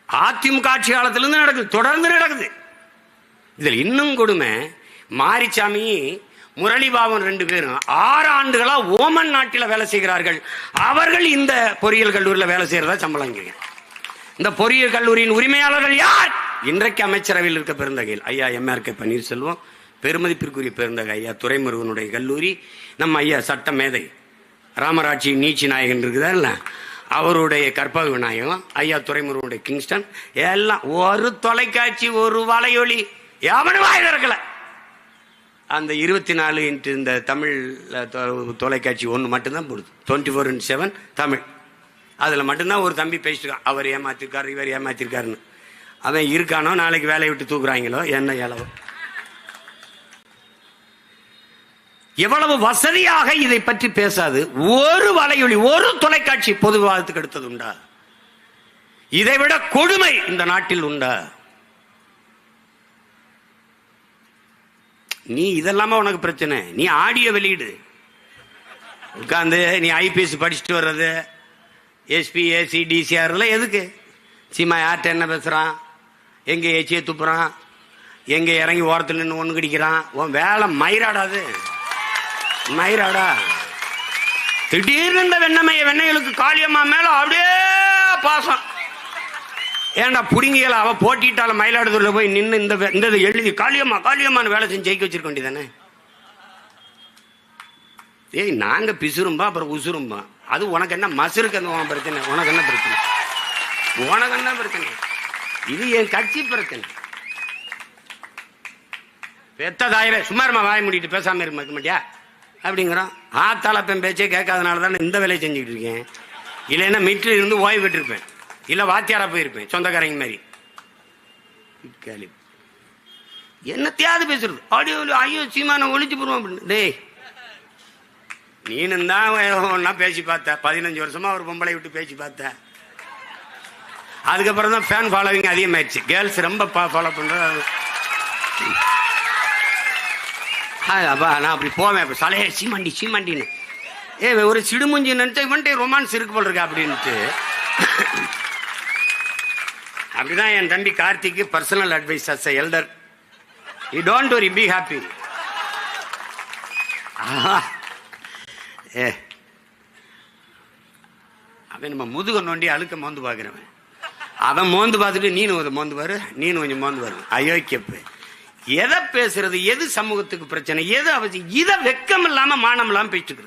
அதிமுக ஆட்சி காலத்திலிருந்து நடக்குது, தொடர்ந்து நடக்குது. இதில் இன்னும் கொடுமை, மாரிச்சாமி முரளிபாபன் 2 பேரும் 6 ஆண்டுகளா ஓமன் நாட்டில் வேலை செய்கிறார்கள். அவர்கள் இந்த பொறியியல் கல்லூரியில் வேலை செய்யறதா சம்பளம். இந்த பொறியியல் கல்லூரியின் உரிமையாளர்கள் யார்? இன்றைக்கு அமைச்சரவையில் இருக்க பெருந்தகையில் ஐயா MRK பன்னீர்செல்வம், பெருமதிப்பிற்குரிய பெருந்தகை ஐயா துரைமுருகனுடைய கல்லூரி, நம்ம ஐயா சட்ட மேதை ராமராட்சி நீச்சி நாயகன் இருக்குதா, அவருடைய கற்பக விநாயகம், ஐயா துரைமுருகனுடைய கிங்ஸ்டன், எல்லாம் ஒரு தொலைக்காட்சி, ஒரு வலையொலி, எவனும் வாயில இருக்கல. அந்த 24 இன்ட்டு இந்த தமிழ் தொலைக்காட்சி ஒன்று மட்டும்தான் போடுது, 24x7 தமிழ். அதில் மட்டும்தான் ஒரு தம்பி பேசிட்டுருக்கான், அவர் ஏமாத்திருக்காரு இவர் ஏமாத்திருக்காருன்னு. அவன் இருக்கானோ நாளைக்கு வேலையை விட்டு தூக்குறாங்களோ என்ன இளவோ. எவ்வளவு வசதியாக இதை பற்றி பேசாது ஒரு வலையொலி, ஒரு தொலைக்காட்சி பொது விவாதத்துக்கு எடுத்தது உண்டா? இதை விட கொடுமை இந்த நாட்டில் உண்டா? நீ இதெல்லாம உனக்கு பிரச்சனை. நீ ஆடியோ வெளியிடு, உட்காந்து நீ ஐபிஎஸ் படிச்சுட்டு வர்றது, எஸ்பி ஏசி டிசிஆர் எதுக்கு? சீமா யார்கிட்ட என்ன பேசுறான், எங்க ஏச்சியை துப்புறான், எங்க இறங்கி ஓரத்தில் நின்று ஒண்ணு கடிக்கிறான், உன் வேலை மயிராடாது மயிராடா. திடீர்னு இந்த வெண்ணைகளுக்கு காளியம்மா மேல அப்படியே பாசம். ஏன்டா புடுங்கியல அவ போட்டிட்டால மயிலாடுதுறையில போய் நின்று இந்த எழுதி காளியம்மா காளியம்மான்னு வேலை செஞ்சு ஜெயிக்க வச்சிருக்க வேண்டியதானே? ஏய், நாங்க பிசுரும்பா அப்புறம் உசுரும்பா. அது உனக்கு என்ன மசுருக்கு அந்த பிரச்சனை? உனக்கு என்ன பிரச்சனை? உனக்கு என்ன பிரச்சனை? இது என் கட்சி பிரச்சனை. பெத்ததாயவே சும்மாருமா வாய் மூடிட்டு பேசாம இருக்க மாட்டியா அப்படிங்கிறான். ஆத்தாளப்பன் பேச்சே கேட்காதனால தானே இந்த வேலையை செஞ்சுக்கிட்டு இருக்கேன். இல்லைன்னா மீட்டர் இருந்து ஓய்வு பெற்றிருப்பேன், இல்ல வாத்தியாரா போயிருப்பேன் சொந்தக்காரங்க மாதிரி. என்னத்தையாவது பேசுறது ஆடியோ, ஐயோ சீமான ஒழிச்சு போடுவோம் அப்படின்னு. டேய், நீனும் தான் ஒன்னா பேசி பார்த்த, 15 வருஷமா ஒரு பொம்பளை விட்டு பேசி பார்த்த. அதுக்கப்புறம் தான் ஃபேன் ஃபாலோவிங் அதிகமாயிடுச்சு, கேர்ள்ஸ் ரொம்ப ஃபாலோ பண்றது. அப்பா நான் அப்படி போவேன், சலையே சீமாண்டி சீமாண்டின்னு. ஒரு சிடுமுஞ்சி நினைச்சா இவன்ட்டே ரொமான்ஸ் இருக்கு போல் இருக்கா அப்படின்ட்டு. அப்படிதான் என் தம்பி கார்த்திக்கு personal advice as elder. You don't worry, be happy. அவன் நம்ம முதுக நோண்டி அழுக்க மோந்து பார்க்கிறவன். அவன் மோந்து பார்த்துட்டு நீனு அதை மோந்து பாரு, நீனு கொஞ்சம் மோந்து பாரு. அயோக்கியப்பு. எதை பேசுறது, எது சமூகத்துக்கு பிரச்சனை, எது அவசியம், இதை வெக்கம் இல்லாம மானம் இல்லாம பேசிட்டு.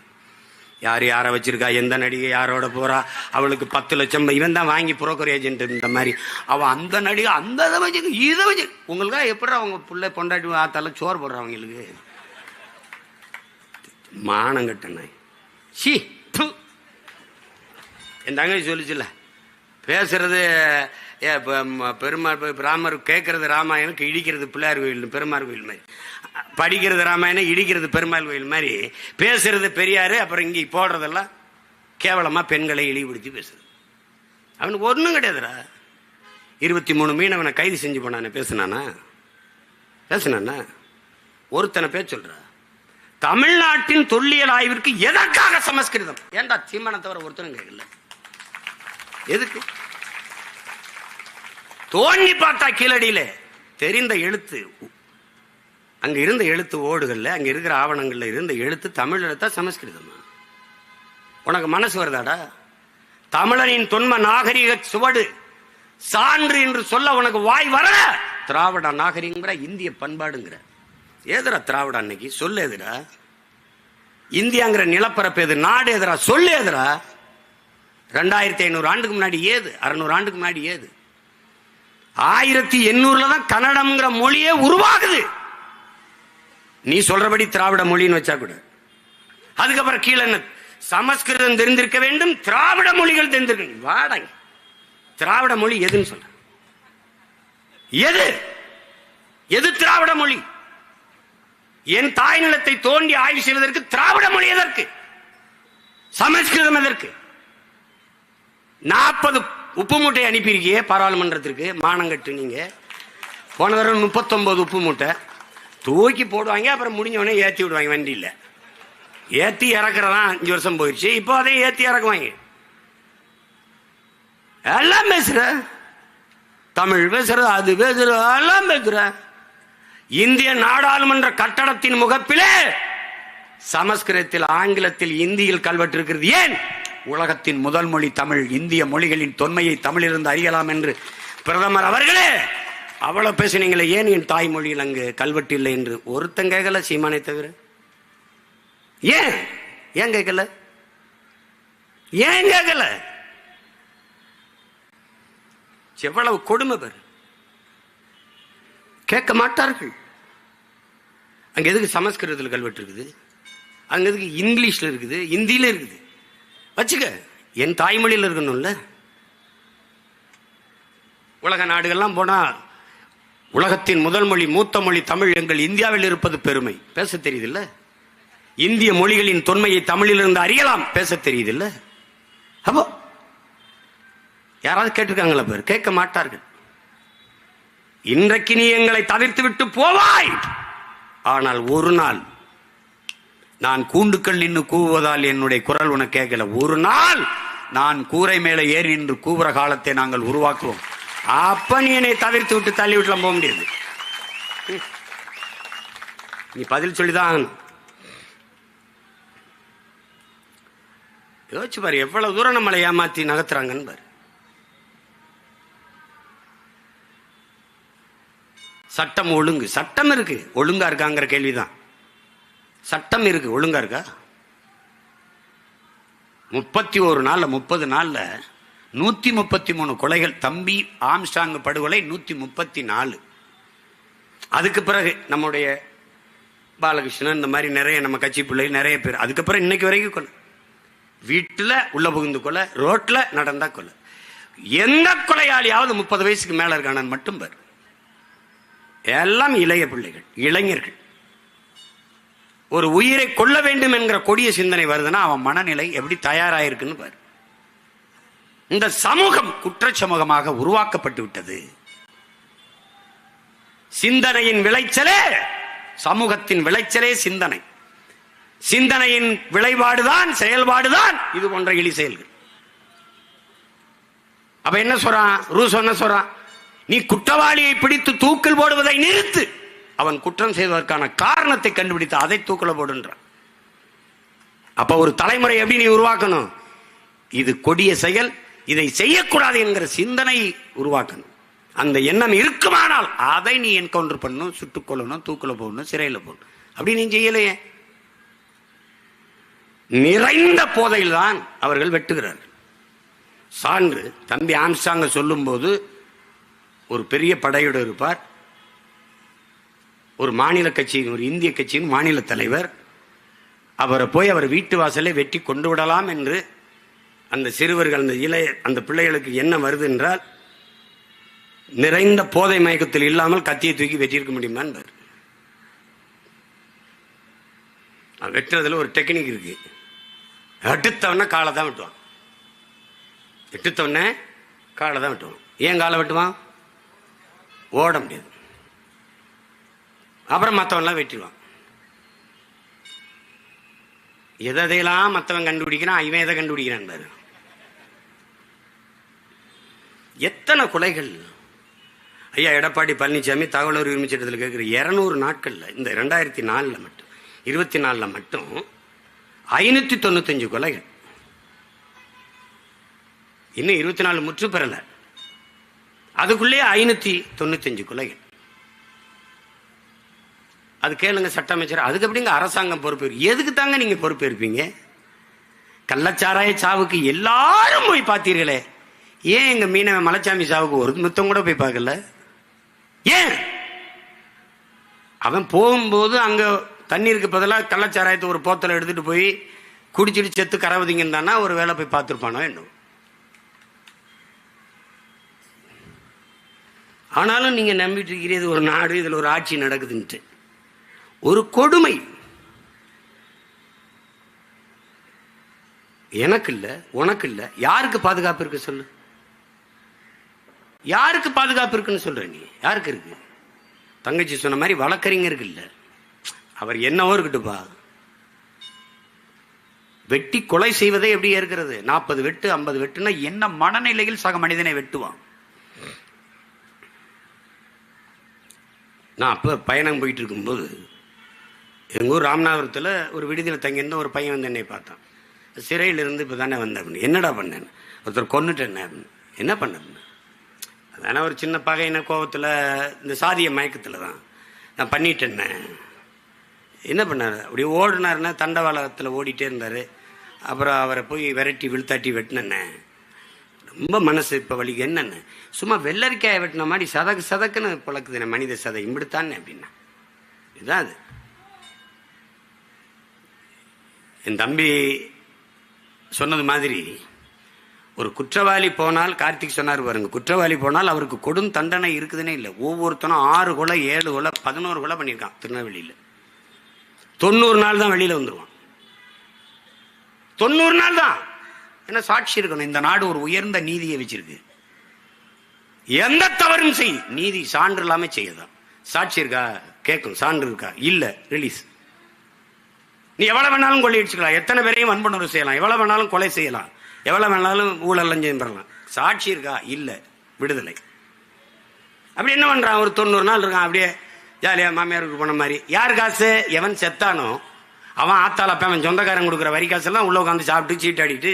யார் யாரை வச்சிருக்கா, எந்த நடிகை யாரோட போறா, அவளுக்கு 10 லட்சம் இவன் தான் வாங்கி புரோக்கர் ஏஜென்ட், இந்த மாதிரி அவ அந்த நடிகை அந்த இதை வச்சு இதை வச்சு உங்களுக்கா எப்படி அவங்க பிள்ளை பொண்டாட்டி ஆத்தால சோறு போடுறவங்களுக்கு மானம் கட்டணாய். சி என் தங்கச்சி சொல்லிச்சுல, பேசுறது பெருமாள் ராமர், கேட்கறது ராமாயணம், இடிக்கிறது பிள்ளையார் கோயில் பெருமாள் கோயில் மாதிரி, படிக்கிறது ராமாயணம், இடிக்கிறது பெருமாள் கோயில் மாதிரி, பேசுறது பெரியாரு, அப்புறம் இங்கே போடுறதெல்லாம் கேவலமா பெண்களை இழிவுபடுத்தி பேசுறது. அவனுக்கு ஒன்றும் கிடையாதுடா. 23 மீனவனை கைது செஞ்சு போனானே, பேசுனானா ஒருத்தனை பேர் சொல்ற. தமிழ்நாட்டின் தொல்லியல் ஆய்விற்கு எதற்காக சமஸ்கிருதம்? ஏன்டா சீமானை தவிர ஒருத்தனும் கேட்கல. எதுக்கு? தோண்டி பார்த்தா கீழடியில தெரிந்த எழுத்து, அங்க இருந்த எழுத்து ஓடுகள்ல, அங்க இருக்கிற ஆவணங்கள்ல இருந்த எழுத்து தமிழ் எழுத்தா சமஸ்கிருதமா? உனக்கு மனசு வருதாடா? தமிழனின் தொன்ம நாகரிக சுவடு சான்று என்று சொல்ல உனக்கு வாய் வர? திராவிட நாகரிகங்கிற, இந்திய பண்பாடுங்கிற. ஏதுரா திராவிட? அன்னைக்கு சொல்லு எதுரா? இந்தியாங்கிற நிலப்பரப்பு எது? நாடு எதுரா? சொல்லு எதுரா? 2500 ஆண்டுக்கு முன்னாடி ஏது? 600 ஆண்டுக்கு முன்னாடி ஏது? 1800 தான் கன்னடம்ங்கிற மொழியே உருவாகுது. நீ சொல்றபடி திராவிட மொழின்னு வச்சா கூட. அதுக்கப்புறம் கீழே என்ன? சமஸ்கிருதம் தெரிந்திருக்க வேண்டும், திராவிட மொழிகள் தெரிந்திருக்க. வாடங்க, திராவிட மொழி எதுன்னு சொல்ற? எது எது திராவிட மொழி? என் தாய் நிலத்தை தோண்டி ஆய்வு செய்வதற்கு திராவிட மொழி எதற்கு? சமஸ்கிருதம் எதற்கு? 40 உப்பு மூட்டை அனுப்பியிருக்கியே பாராளுமன்றத்திற்கு, மானங்கட்டு. நீங்க போன தடவை 39 உப்பு மூட்டை தூக்கி போடுவாங்க, அப்புறம் முடிஞ்சவனே ஏற்றி விடுவாங்க. வண்டியில் ஏற்றி இறக்குறதா 5 வருஷம் போயிடுச்சு, இப்போ அதே ஏற்றி இறக்குவாங்க. எல்லாம் பேசுற, தமிழ் பேசுற, அது பேசுற, எல்லாம் பேசுற. இந்திய நாடாளுமன்ற கட்டடத்தின் முகப்பிலே சமஸ்கிருதத்தில், ஆங்கிலத்தில், இந்தியில் கல்வெட்டு இருக்கிறது. ஏன்? உலகத்தின் முதல் மொழி தமிழ், இந்திய மொழிகளின் தொன்மையை தமிழிலிருந்து அறியலாம் என்று பிரதமர் அவர்களே அவ்வளவு பேசுனீங்களே, ஏன் என் தாய்மொழியில் அங்கு கல்வெட்டு இல்லை என்று ஒருத்தன் கேட்கல, சீமானை தவிர. ஏன் ஏன் கேட்கல? ஏன் கேட்கல? எவ்வளவு கொடுமை பேர். கேட்க மாட்டார்கள். அங்க எதுக்கு சமஸ்கிருதத்தில் கல்வெட்டு இருக்குது? அங்க எதுக்கு இங்கிலீஷ்ல இருக்குது, ஹிந்தியில இருக்குது? வச்சுக்க, என் தாய்மொழியில் இருக்கணும்ல. உலக நாடுகள்லாம் போனா உலகத்தின் முதல் மொழி, மூத்த மொழி தமிழ், எங்கள் இந்தியாவில் இருப்பது பெருமை. பேச தெரியுதில்ல? இந்திய மொழிகளின் தொன்மையை தமிழில் இருந்து அறியலாம், பேச தெரியுதில்ல? அப்போ யாராவது கேட்டிருக்காங்களா? பேர் கேட்க மாட்டார்கள். இன்றைக்கு நீ எங்களை தவிர்த்து விட்டு போவாய், ஆனால் ஒரு நாள் நான் கூண்டுக்கள் நின்று கூவுவதால் என்னுடைய குரல் உனக்கு கேட்கல. ஒரு நாள் நான் கூரை மேலே ஏறி நின்று கூவுற காலத்தை நாங்கள் உருவாக்குவோம். அப்ப நீ என்னை தவிர்த்து விட்டு தள்ளி விட்டுலாம் போக முடியாது. நீ பதில் சொல்லிதான். யோசிச்சு பாரு, எவ்வளவு தூரம் நம்மளை ஏமாத்தி நகர்த்துறாங்கன்னு பாரு. சட்டம் ஒழுங்கு, சட்டம் இருக்கு, ஒழுங்கா இருக்காங்கிற கேள்விதான். சட்டம் இருக்கு, ஒழுங்கா இருக்கா? 31 நாள்ல 30 நாள்ல 133 கொலைகள். தம்பி ஆம்ஸ்டாங் படுகொலை 134. அதுக்கு பிறகு நம்முடைய பாலகிருஷ்ணன், இந்த மாதிரி நிறைய நம்ம கட்சி பிள்ளை நிறைய பேர். அதுக்கப்புறம் இன்னைக்கு வரைக்கும் கொலை. வீட்டுல உள்ள புகுந்து கொலை, ரோட்ல நடந்தா கொலை. எந்த கொலையாளியாவது 30 வயசுக்கு மேல இருக்கானு மட்டும் பாரு. எல்லாம் இளைய பிள்ளைகள், இளைஞர்கள். ஒரு உயிரை கொள்ள வேண்டும் என்கிற கொடிய சிந்தனை வருதுன்னா அவன் மனநிலை எப்படி தயாராயிருக்குன்னு பாரு. இந்த சமூகம் குற்ற சமூகமாக உருவாக்கப்பட்டு விட்டது. சிந்தனையின் விளைச்சலே, சமூகத்தின் விளைச்சலே சிந்தனை. சிந்தனையின் விளைபாடுதான் செயல்பாடுதான் இது போன்ற இழி செயல்கள். அப்ப என்ன சொல்றான் ரூசோ? என்ன சொல்றான்? நீ குற்றவாளியை பிடித்து தூக்கில் போடுவதை நிறுத்து, அவன் குற்றம் செய்வதற்கான காரணத்தை கண்டுபிடித்து அதை தூக்கில போடுன்றான். அப்ப ஒரு தலைமுறை எப்படி நீ உருவாக்கணும்? இது கொடிய செயல், இதை செய்யக்கூடாது என்கிற சிந்தனை உருவாக்கணும். அந்த எண்ணம் இருக்குமானால் அதை நீ என்கவுண்டர் பண்ணணும், சுட்டுக் கொள்ளணும், தூக்கில போடணும், சிறையில் போடணும். அப்படி நீ செய்யலையே. நிறைந்த போதையில் தான் அவர்கள் வெட்டுகிறார்கள். சான்று தம்பி ஆம்ஸ்டாங்க சொல்லும் போது ஒரு பெரிய படையோடு இருப்பார். ஒரு மாநில கட்சியின், ஒரு இந்திய கட்சியின் மாநில தலைவர். அவரை போய் அவர் வீட்டு வாசலை வெட்டி கொண்டு விடலாம் என்று அந்த சிறுவர்கள், அந்த பிள்ளைகளுக்கு என்ன வருது என்றால், நிறைந்த போதை மயக்கத்தில் இல்லாமல் கத்தியை தூக்கி வெட்டியிருக்க முடியுமா என்பார். வெட்டுறதுல ஒரு டெக்னிக் இருக்கு. எடுத்தவன காலை தான் வெட்டுவான். எடுத்தவன காலை தான் வெட்டுவான். ஏன் காலை வெட்டுவான்? ஓட முடியாது. அப்புறம் மற்றவன்லாம் வெட்டிடுவான். எதையெல்லாம் மற்றவன் கண்டுபிடிக்கிறான், இவன் எதை கண்டுபிடிக்கிறான் பாரு. எத்தனை கொலைகள்! ஐயா எடப்பாடி பழனிசாமி தகவல் உரிமை சட்டத்தில் கேட்கிற 200 நாட்கள்ல, இந்த 2004 மட்டும் 24 மட்டும் 595 கொலைகள். இன்னும் 24 முற்று பெறல, அதுக்குள்ளே 595 கொலைகள். அது கேளுங்க சட்ட அமைச்சர். அதுக்கு எப்படிங்க அரசாங்கம் பொறுப்பு? எதுக்கு தாங்க நீங்க பொறுப்பு இருப்பீங்க? கள்ளச்சாராய சாவுக்கு எல்லாரும் போய் பார்த்தீர்களே, ஏன் எங்க மீனவ மலைச்சாமி சாவுக்கு ஒரு முத்தம் கூட போய் பார்க்கல? ஏன்? அவன் போகும்போது அங்க தண்ணீருக்கு பதிலாக கள்ளச்சாராயத்தை ஒரு போத்தலை எடுத்துட்டு போய் குடிச்சிட்டு செத்து கரவதிங்கன்னு தானா ஒரு வேலை போய் பார்த்துருப்பானோ என்ன? ஆனாலும் நீங்க நம்பிட்டு இருக்கிறது ஒரு நாடு, இதுல ஒரு ஆட்சி நடக்குதுன்ட்டு. ஒரு கொடுமை. எனக்கு இல்ல, உனக்கு இல்ல, யாருக்கு பாதுகாப்பு இருக்கு சொல்லு? யாருக்கு பாதுகாப்பு இருக்குன்னு சொல்ற நீ? யாருக்கு இருக்கு? தங்கச்சி சொன்ன மாதிரி வழக்கறிஞருக்கு இல்ல. அவர் என்னவோ இருக்கட்டுப்பா. வெட்டி கொலை செய்வதே எப்படி இருக்கிறது? 40 வெட்டு 50 வெட்டுனா என்ன மனநிலையில் சக மனிதனை வெட்டுவான்? நான் அப்ப பயணம் போயிட்டு இருக்கும்போது எங்க ஊர் ராமநாதபுரத்தில் ஒரு விடுதியில் தங்கியிருந்த ஒரு பையன் வந்து என்னை பார்த்தான். சிறையிலிருந்து இப்போ தானே வந்தேன். என்னடா பண்ணேன்? ஒருத்தர் கொன்னுட்டேன். என்ன பண்ண? அதான ஒரு சின்ன பகையின கோபத்தில் இந்த சாதிய மயக்கத்தில் தான் நான் பண்ணிட்டேன்னே. என்ன பண்ணார்? அப்படியே ஓடினாருன்னா தண்டவாளத்தில் ஓடிட்டே இருந்தார். அப்புறம் அவரை போய் விரட்டி விழுத்தாட்டி வெட்டினேன்னே. ரொம்ப மனசு இப்போ வலிக்கு. என்னென்ன சும்மா வெள்ளரிக்காயை வெட்டின மாதிரி சதக்கு சதக்குன்னு பழக்குதுண்ணே மனித சதை இம்பிடுத்தானே அப்படின்னா. இதுதான் அது. என் தம்பி சொன்னது மாதிரி ஒரு குற்றவாளி போனால், கார்த்திக் சொன்னார் பாருங்க, குற்றவாளி போனால் அவருக்கு கொடும் தண்டனை இருக்குதுன்னே இல்லை. ஒவ்வொருத்தனும் 6 கொலை 7 கொலை 11 கொலை பண்ணியிருக்கான் திருநெல்வேலியில். 90 நாள் தான் வெளியில் வந்துடுவான். 90 நாள் தான். என்ன சாட்சி இருக்கணும். இந்த நாடு ஒரு உயர்ந்த நீதியை வச்சிருக்கு. எந்த தவறும் செய், நீதி சான்று இல்லாம செய்யதான். சாட்சி இருக்கா கேட்கும், சான்று இருக்கா இல்ல ரிலீஸ். நீ எவ்வளவு வேணாலும் கொள்ளையடிச்சுக்கலாம், எத்தனை பேரையும் வன்புணர்வு செய்யலாம், எவ்வளவு வேணாலும் கொலை செய்யலாம், எவ்வளவு வேணாலும் ஊழல் லஞ்சம் பெறலாம். சாட்சி இருக்கா இல்ல விடுதலை. அப்படி என்ன பண்றான்? ஒரு 90 நாள் இருக்கான் அப்படியே ஜாலியா மாமியாருக்கு போன மாதிரி. யார் காசு? எவன் செத்தானோ அவன் ஆத்தால அவன் சொந்தக்காரன் கொடுக்குற வரி காசெல்லாம் உள்ள உட்காந்து சாப்பிட்டு சீட்டாடிட்டு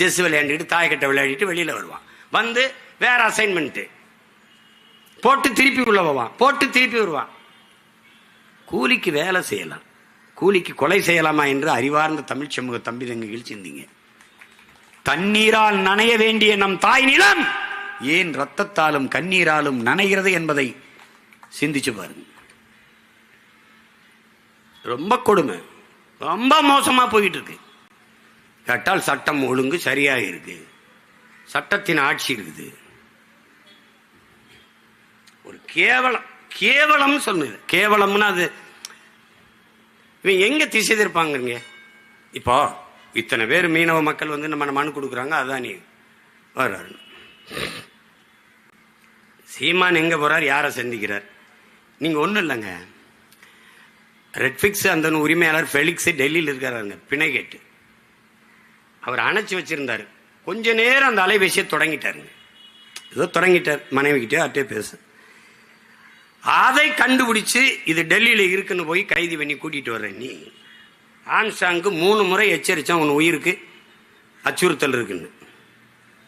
ஜெஸ் விளையாடிட்டு தாயக்கட்டை விளையாடிட்டு வெளியில வருவான். வந்து வேற அசைன்மெண்ட் போட்டு திருப்பி உள்ள போவான், போட்டு திருப்பி வருவான். கூலிக்கு வேலை செய்யலாம், கூலிக்கு கொலை செய்யலாமா என்று அறிவார்ந்த தமிழ் சமூக தம்பி தங்கைகள் சிந்திங்க. தண்ணீரால் நனைய வேண்டிய நம் தாய் நிலம் ஏன் ரத்தத்தாலும் கண்ணீராலும் நனைகிறது என்பதை சிந்திச்சு பாருங்க. ரொம்ப கொடுமை, ரொம்ப மோசமா போயிட்டு இருக்கு. கேட்டால் சட்டம் ஒழுங்கு சரியாக இருக்கு, சட்டத்தின் ஆட்சி இருக்குது. ஒரு கேவலம், கேவலம் சொன்னது கேவலம்னா அது இவங்க எங்க திசை திருப்பாங்க. இப்போ இத்தனை பேர் மீனவ மக்கள் வந்து நம்ம மனு கொடுக்குறாங்க. அதான் நீ வர்றாரு சீமான் எங்க போறார், யாரை சந்திக்கிறார்? நீங்க ஒண்ணும் இல்லைங்க. ரெட்ஃபிக்ஸ் அந்த உரிமையாளர் ஃபெலிக்ஸ் டெல்லியில் இருக்காருங்க, பிணை கேட்டு அவர் அணைச்சி வச்சிருந்தாரு. கொஞ்ச நேரம் அந்த அலைபேசியை தொடங்கிட்டாருங்க. ஏதோ தொடங்கிட்டார், மனைவி கிட்டே அட்டே பேச. அதை கண்டுபிடிச்சு இது டெல்லியில இருக்குன்னு போய் கைது பண்ணி கூட்டிட்டு வர்ற நீ. ஆம்ஸ்டாங்கு 3 முறை எச்சரிச்சான் உன் உயிருக்கு அச்சுறுத்தல் இருக்குன்னு.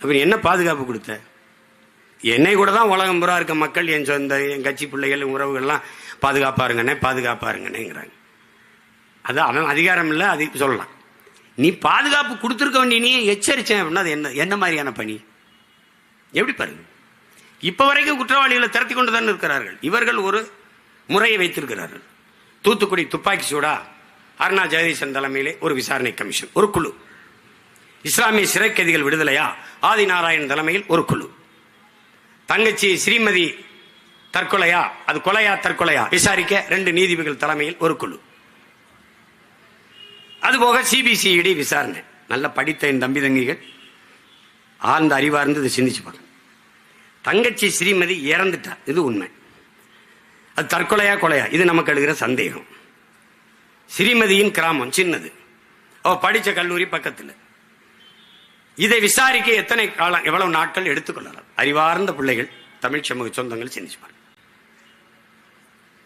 அப்படி என்ன பாதுகாப்பு கொடுத்த? என்னை கூட தான் உலகம் புறா இருக்க மக்கள், என் சொந்த என் கட்சி பிள்ளைகள் உறவுகள்லாம் பாதுகாப்பாருங்கண்ணே பாதுகாப்பாருங்கண்ணேங்கிறாங்க. அது அவன் அதிகாரம் இல்லை, அது சொல்லலாம். நீ பாதுகாப்பு கொடுத்துருக்க வேண்டிய நீ எச்சரிச்சேன் அப்படின்னா அது என்ன என்ன மாதிரியான பணி? எப்படி பாருங்க. இப்ப வரைக்கும் குற்றவாளிகளை திரட்டி கொண்டு தான் இருக்கிறார்கள். இவர்கள் ஒரு முறையை வைத்திருக்கிறார்கள். தூத்துக்குடி துப்பாக்கி சூடா அருணா ஜெகதீசன் தலைமையிலே ஒரு விசாரணை கமிஷன், ஒரு குழு. இஸ்லாமிய சிறை கைதிகள் விடுதலையா ஆதி நாராயணன் தலைமையில் ஒரு குழு. தங்கச்சி ஸ்ரீமதி தற்கொலையா, அது கொலையா தற்கொலையா விசாரிக்க 2 நீதிபதிகள் தலைமையில் ஒரு குழு. அதுபோக சிபிசிஐடி விசாரணை. நல்ல படித்த என் தம்பி தங்கிகள் ஆழ்ந்த அறிவார்ந்து இதை சிந்திச்சு பாருங்க. தங்கச்சி ஸ்ரீமதி இறந்துட்டா, இது உண்மை. அது தற்கொலையா கொலையா இது நமக்கு எழுகிற சந்தேகம். ஸ்ரீமதியின் கிராமம் சின்னது, அவ படிச்ச கல்லூரி பக்கத்தில். இதை விசாரிக்க எத்தனை காலம், எவ்வளவு நாட்கள் எடுத்துக்கொள்ளலாம்? அறிவார்ந்த பிள்ளைகள் தமிழ் சமூக சொந்தங்கள் சிந்திச்சு பாருங்க.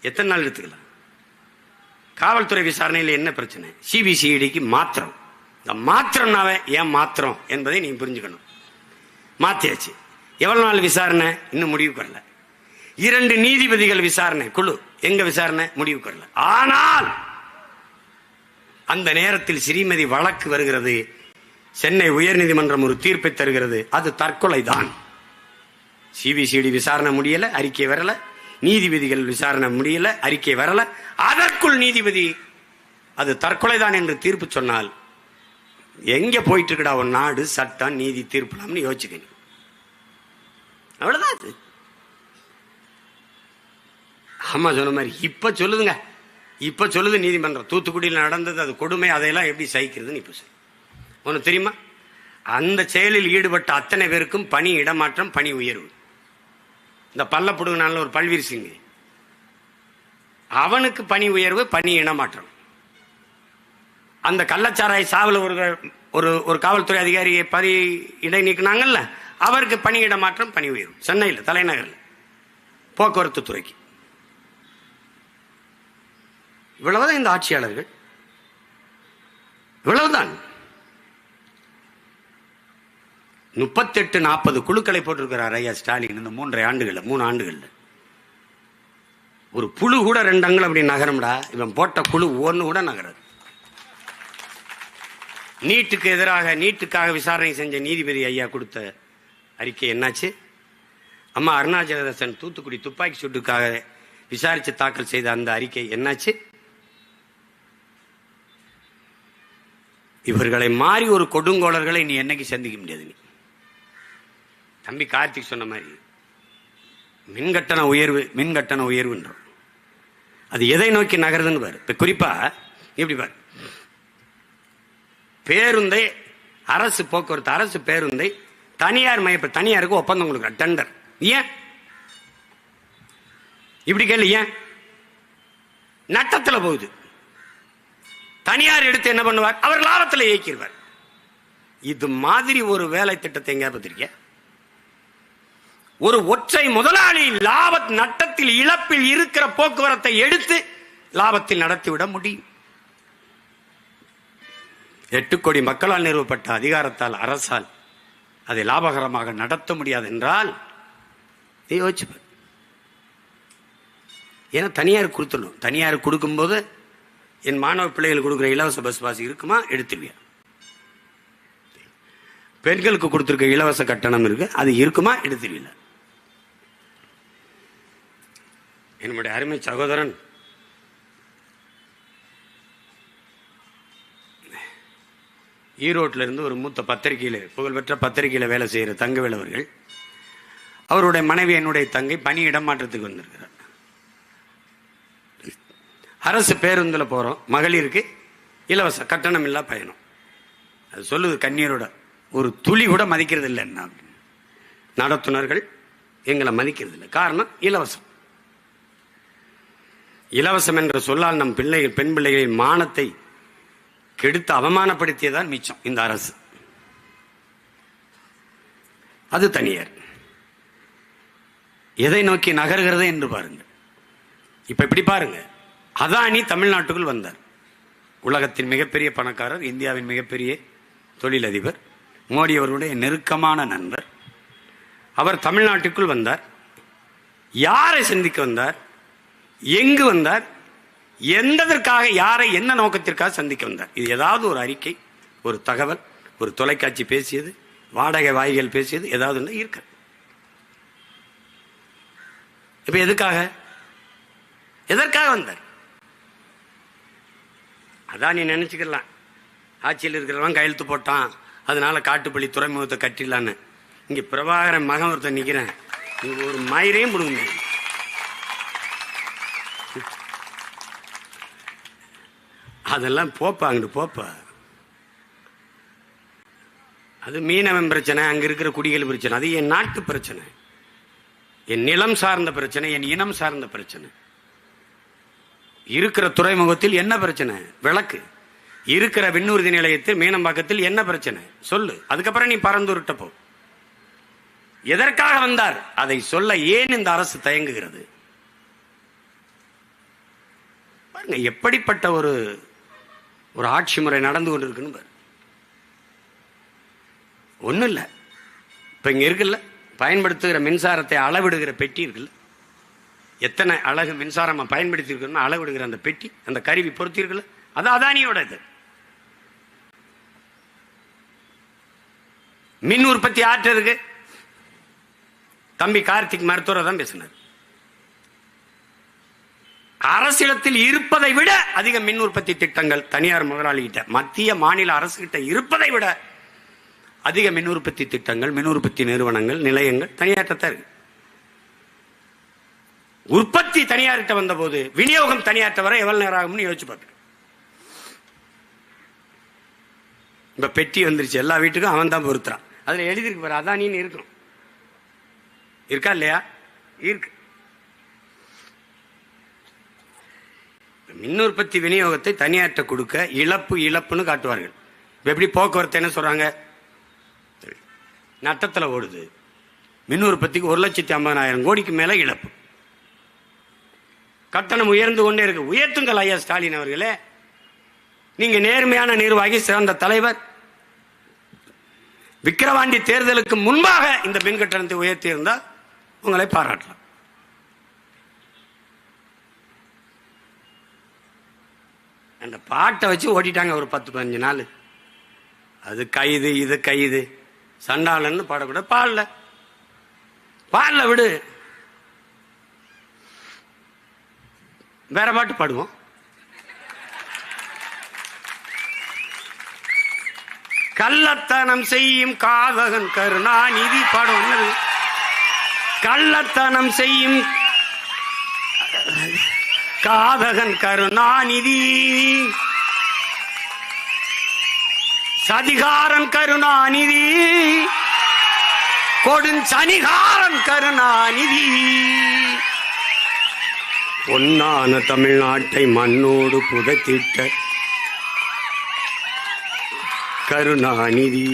எத்தனை நாள் எடுத்துக்கலாம்? காவல்துறை விசாரணையில் என்ன பிரச்சனை? சிபிசிஐடிக்கு மாத்திரம். இந்த மாத்திரம்னாவே ஏன் மாத்திரம் என்பதை நீங்க புரிஞ்சுக்கணும். மாத்தியாச்சு. எவ்வளவு நாள் விசாரணை? இன்னும் முடிவுக்கு வரல. 2 நீதிபதிகள் விசாரணை குழு, எங்க விசாரணை முடிவுக்கு வரல. ஆனால் அந்த நேரத்தில் ஸ்ரீமதி வழக்கு வருகிறது. சென்னை உயர்நீதிமன்றம் ஒரு தீர்ப்பை தருகிறது, அது தற்கொலை தான். சிபிசிஐடி விசாரணை முடியல, அறிக்கை வரல. நீதிபதிகள் விசாரணை முடியல, அறிக்கை வரல. அதற்குள் நீதிபதி அது தற்கொலை தான் என்று தீர்ப்பு சொன்னால் எங்க போயிட்டு இருக்கடா ஒரு நாடு, சட்டம், நீதி, தீர்ப்புலாம்னு யோசிச்சுக்கணும். அவ்வளவுதான் அது. ஆமா சொன்ன மாதிரி இப்ப சொல்லுதுங்க, இப்ப சொல்லுது நீதிமன்றம். தூத்துக்குடியில் நடந்தது அது கொடுமை, அதையெல்லாம் எப்படி சகிக்கிறதுன்னு இப்ப சொல்லு. உனக்கு தெரியுமா? அந்த செயலில் ஈடுபட்ட அத்தனை பேருக்கும் பணி இடமாற்றம், பணி உயர்வு. இந்த பல்லப்புடுங்கனால ஒரு பல்வீர் சிங், அவனுக்கு பணி உயர்வு, பணி இடமாற்றம். அந்த கள்ளச்சாராய் சாவில் ஒரு காவல்துறை அதிகாரியை இடை நீக்கினாங்கல்ல, அவருக்கு பணி இடமாற்றம், பணி உயர்வு. சென்னையில் தலைநகரில் போக்குவரத்து துறைக்கு. இவ்வளவுதான் இந்த ஆட்சியாளர்கள், இவ்வளவுதான். 38-40 குழுக்களை போட்டிருக்கிறார் ஐயா ஸ்டாலின் இந்த 3 ஆண்டுகள்ல. ஒரு புழு கூட 2 அங்குலம் அப்படி நகரம்டா. இவன் போட்ட குழு ஒன்று கூட நகராது. நீட்டுக்காக விசாரணை செஞ்ச நீதிபதி ஐயா கொடுத்த அறிக்கை என்னாச்சு? அம்மா அருணாச்சலதாசன் தூத்துக்குடி துப்பாக்கி சூட்டுக்காக விசாரித்து தாக்கல் செய்த அந்த அறிக்கை என்னாச்சு? இவர்களை மாறி ஒரு கொடுங்கோளர்களை நீ என்னைக்கு சந்திக்க முடியாது. நீ தம்பி கார்த்திக் சொன்ன மாதிரி மின்கட்டண உயர்வுன்றோம். அது எதை நோக்கி நகருதுன்னு பாரு. இப்ப குறிப்பா எப்படி பாரு, பேருந்தை அரசு போக்குவரத்து அரசு பேருந்தை தனியாருக்கு ஒப்பந்தம் கொடுக்குற டெண்டர். ஏன் இப்படி கேள்வி? ஏன் நட்டத்தில் போகுது. தனியார் எடுத்து என்ன பண்ணுவார்? அவர் லாபத்தில் இயக்கிடுவார். இது மாதிரி ஒரு வேலை திட்டத்தை எங்க பார்த்திருக்க? ஒரு ஒற்றை முதலாளி நட்டத்தில் இழப்பில் இருக்கிற போக்குவரத்தை எடுத்து லாபத்தில் நடத்திவிட முடியும். 8 கோடி மக்களால் நிறுவப்பட்ட அதிகாரத்தால் அரசால் அதை லாபகரமாக நடத்த முடியாது என்றால் யோசிச்சு. ஏன்னா தனியார் கொடுத்துடணும். தனியார் கொடுக்கும்போது என் மாணவ பிள்ளைகள் கொடுக்குற இலவச பஸ் பாஸ் இருக்குமா? எடுத்துருவியா? பெண்களுக்கு கொடுத்துருக்க இலவச கட்டணம் இருக்கு, அது இருக்குமா? எடுத்துருவில்ல? என்னுடைய அருமை சகோதரன் ஈரோட்டில் இருந்து ஒரு மூத்த புகழ்பெற்ற பத்திரிகையில் வேலை செய்கிற தங்கவேல் அவர்கள், அவருடைய மனைவி என்னுடைய தங்கை பணி இடமாற்றத்துக்கு வந்திருக்கிறார். அரசு பேருந்தில் போகிறோம், மகளிருக்கு இலவச கட்டணம் இல்லா பயணம். அது சொல்லுது கண்ணீரோட, ஒரு துளி கூட மதிக்கிறது இல்லை. என்ன நடத்துனர்கள் எங்களை மதிக்கிறது இல்லை. காரணம் இலவசம். இலவசம் என்ற சொல்லால் நம் பெண் பிள்ளைகளின் மானத்தை கெடுத்து அவமானப்படுத்தியதான் மிச்சம் இந்த அரசு. அது தனியார். எதை நோக்கி நகர்கிறது என்று பாருங்க. இப்ப இப்படி பாருங்க, அதானி தமிழ்நாட்டுக்குள் வந்தார். உலகத்தின் மிகப்பெரிய பணக்காரர், இந்தியாவின் மிகப்பெரிய தொழிலதிபர், மோடி அவர்களுடைய நெருக்கமான நண்பர். அவர் தமிழ்நாட்டுக்குள் வந்தார். யாரை சந்திக்க வந்தார்? எங்கு வந்தார்? எந்ததற்காக, யாரை என்ன நோக்கத்திற்காக சந்திக்க வந்தார்? இது ஏதாவது ஒரு அறிக்கை, ஒரு தகவல், ஒரு தொலைக்காட்சி பேசியது, வாடகை வாய்கள் பேசியது ஏதாவது இருக்கு? இப்ப எதற்காக வந்தார்? அதான் நீ நினைச்சுக்கலாம், ஆட்சியில் இருக்கிறவன் கையெழுத்து போட்டான் அதனால காட்டுப்பள்ளி துறைமுகத்தை கட்டிடலான்னு. இங்க பிரபாகரன் மகன் ஒருத்தர் நிக்கிறேன், இங்க ஒரு மயிரையும் பிடுங்க. அதெல்லாம் போப்பா, அங்கிட்டு போப்பா. அது மீனவன் பிரச்சனை, அங்க இருக்கிற குடிகள் பிரச்சனை, அது என் நாட்டு பிரச்சனை, என் நிலம் சார்ந்த பிரச்சனை, என் இனம் சார்ந்த பிரச்சனை. இருக்கிற துறைமுகத்தில் என்ன பிரச்சனை? விளக்கு. இருக்கிற விண்ணூர்தி நிலையத்தில் மீனம்பாக்கத்தில் என்ன பிரச்சனை சொல்லு. அதுக்கப்புறம் நீ பரந்துருட்ட போ. எதற்காக வந்தார் அதை சொல்ல ஏன் இந்த அரசு தயங்குகிறது? பாருங்க எப்படிப்பட்ட ஒரு ஆட்சி முறை நடந்து கொண்டிருக்குன்னு பாரு. ஒன்றும் இல்லை, இப்போ இங்கே இருக்குல்ல, பயன்படுத்துகிற மின்சாரத்தை அளவிடுகிற பெட்டி இருக்குல்ல, எத்தனை அழகு மின்சாரம் பயன்படுத்தி இருக்கணும் அளவிடுகிற அந்த பெட்டி, அந்த கருவி பொருத்தி இருக்குல்ல, அது அதானியோட. இது மின் உற்பத்தி ஆற்று இருக்கு. தம்பி கார்த்திக் மருத்துவரை தான் பேசினார். அரசிடத்தில் இருப்பதை விட அதிக மின் உற்பத்தி திட்டங்கள் தனியார் முதலாளிகிட்ட, மத்திய மாநில அரசு கிட்ட இருப்பதை விட அதிக மின் உற்பத்தி திட்டங்கள், மின் உற்பத்தி நிறுவனங்கள், நிலையங்கள் தனியார்ட்ட இருக்கு. உற்பத்தி தனியார்கிட்ட வந்த போது விநியோகம் தனியார்ட்ட வர எவ்வளவு நேரம் ஆகும்னு யோசிச்சு பார்க்க. இப்ப பெட்டி வந்துருச்சு, எல்லா வீட்டுக்கும் அவன் தான் பொறுத்துறான். அதுல எழுதிருக்கு பாரு, அதானின்னு இருக்கும். இருக்கா இல்லையா? இருக்கு. மின் உற்பத்தி விநியோகத்தை தனியார்ட்ட கொடுக்க இழப்புன்னு காட்டுவார்கள். எப்படி போக்குவரத்து என்ன சொல்றாங்க? நட்டத்தில் ஓடுது. மின் உற்பத்திக்கு 1,50,000 கோடிக்கு மேல இழப்பு. கட்டணம் உயர்ந்து கொண்டே இருக்கு. உயர்த்துங்கள் ஐயா ஸ்டாலின் அவர்களே, நீங்க நேர்மையான நிர்வாகி, சிறந்த தலைவர். விக்கிரவாண்டி தேர்தலுக்கு முன்பாக இந்த மின் கட்டணத்தை உயர்த்தி இருந்தால் உங்களை பாராட்டலாம். அந்த பாட்டை வச்சு ஓட்டிட்டாங்க ஒரு 10-15 நாள். அது கைது இது கைது சண்டாளன்னு பாடக்கூட பாடல விடு, வேற பாட்டு பாடுவோம். கள்ளத்தனம் செய்யும் காதகன் கருணாநிதி பாடுவோம். கள்ளத்தனம் செய்யும் காதகன் கருணாநிதி, சதிகாரன் கருணாநிதி, கொடுஞ்சனிகாரன் கருணாநிதி, பொன்னான தமிழ்நாட்டை மண்ணோடு புதைத்திட்ட கருணாநிதி,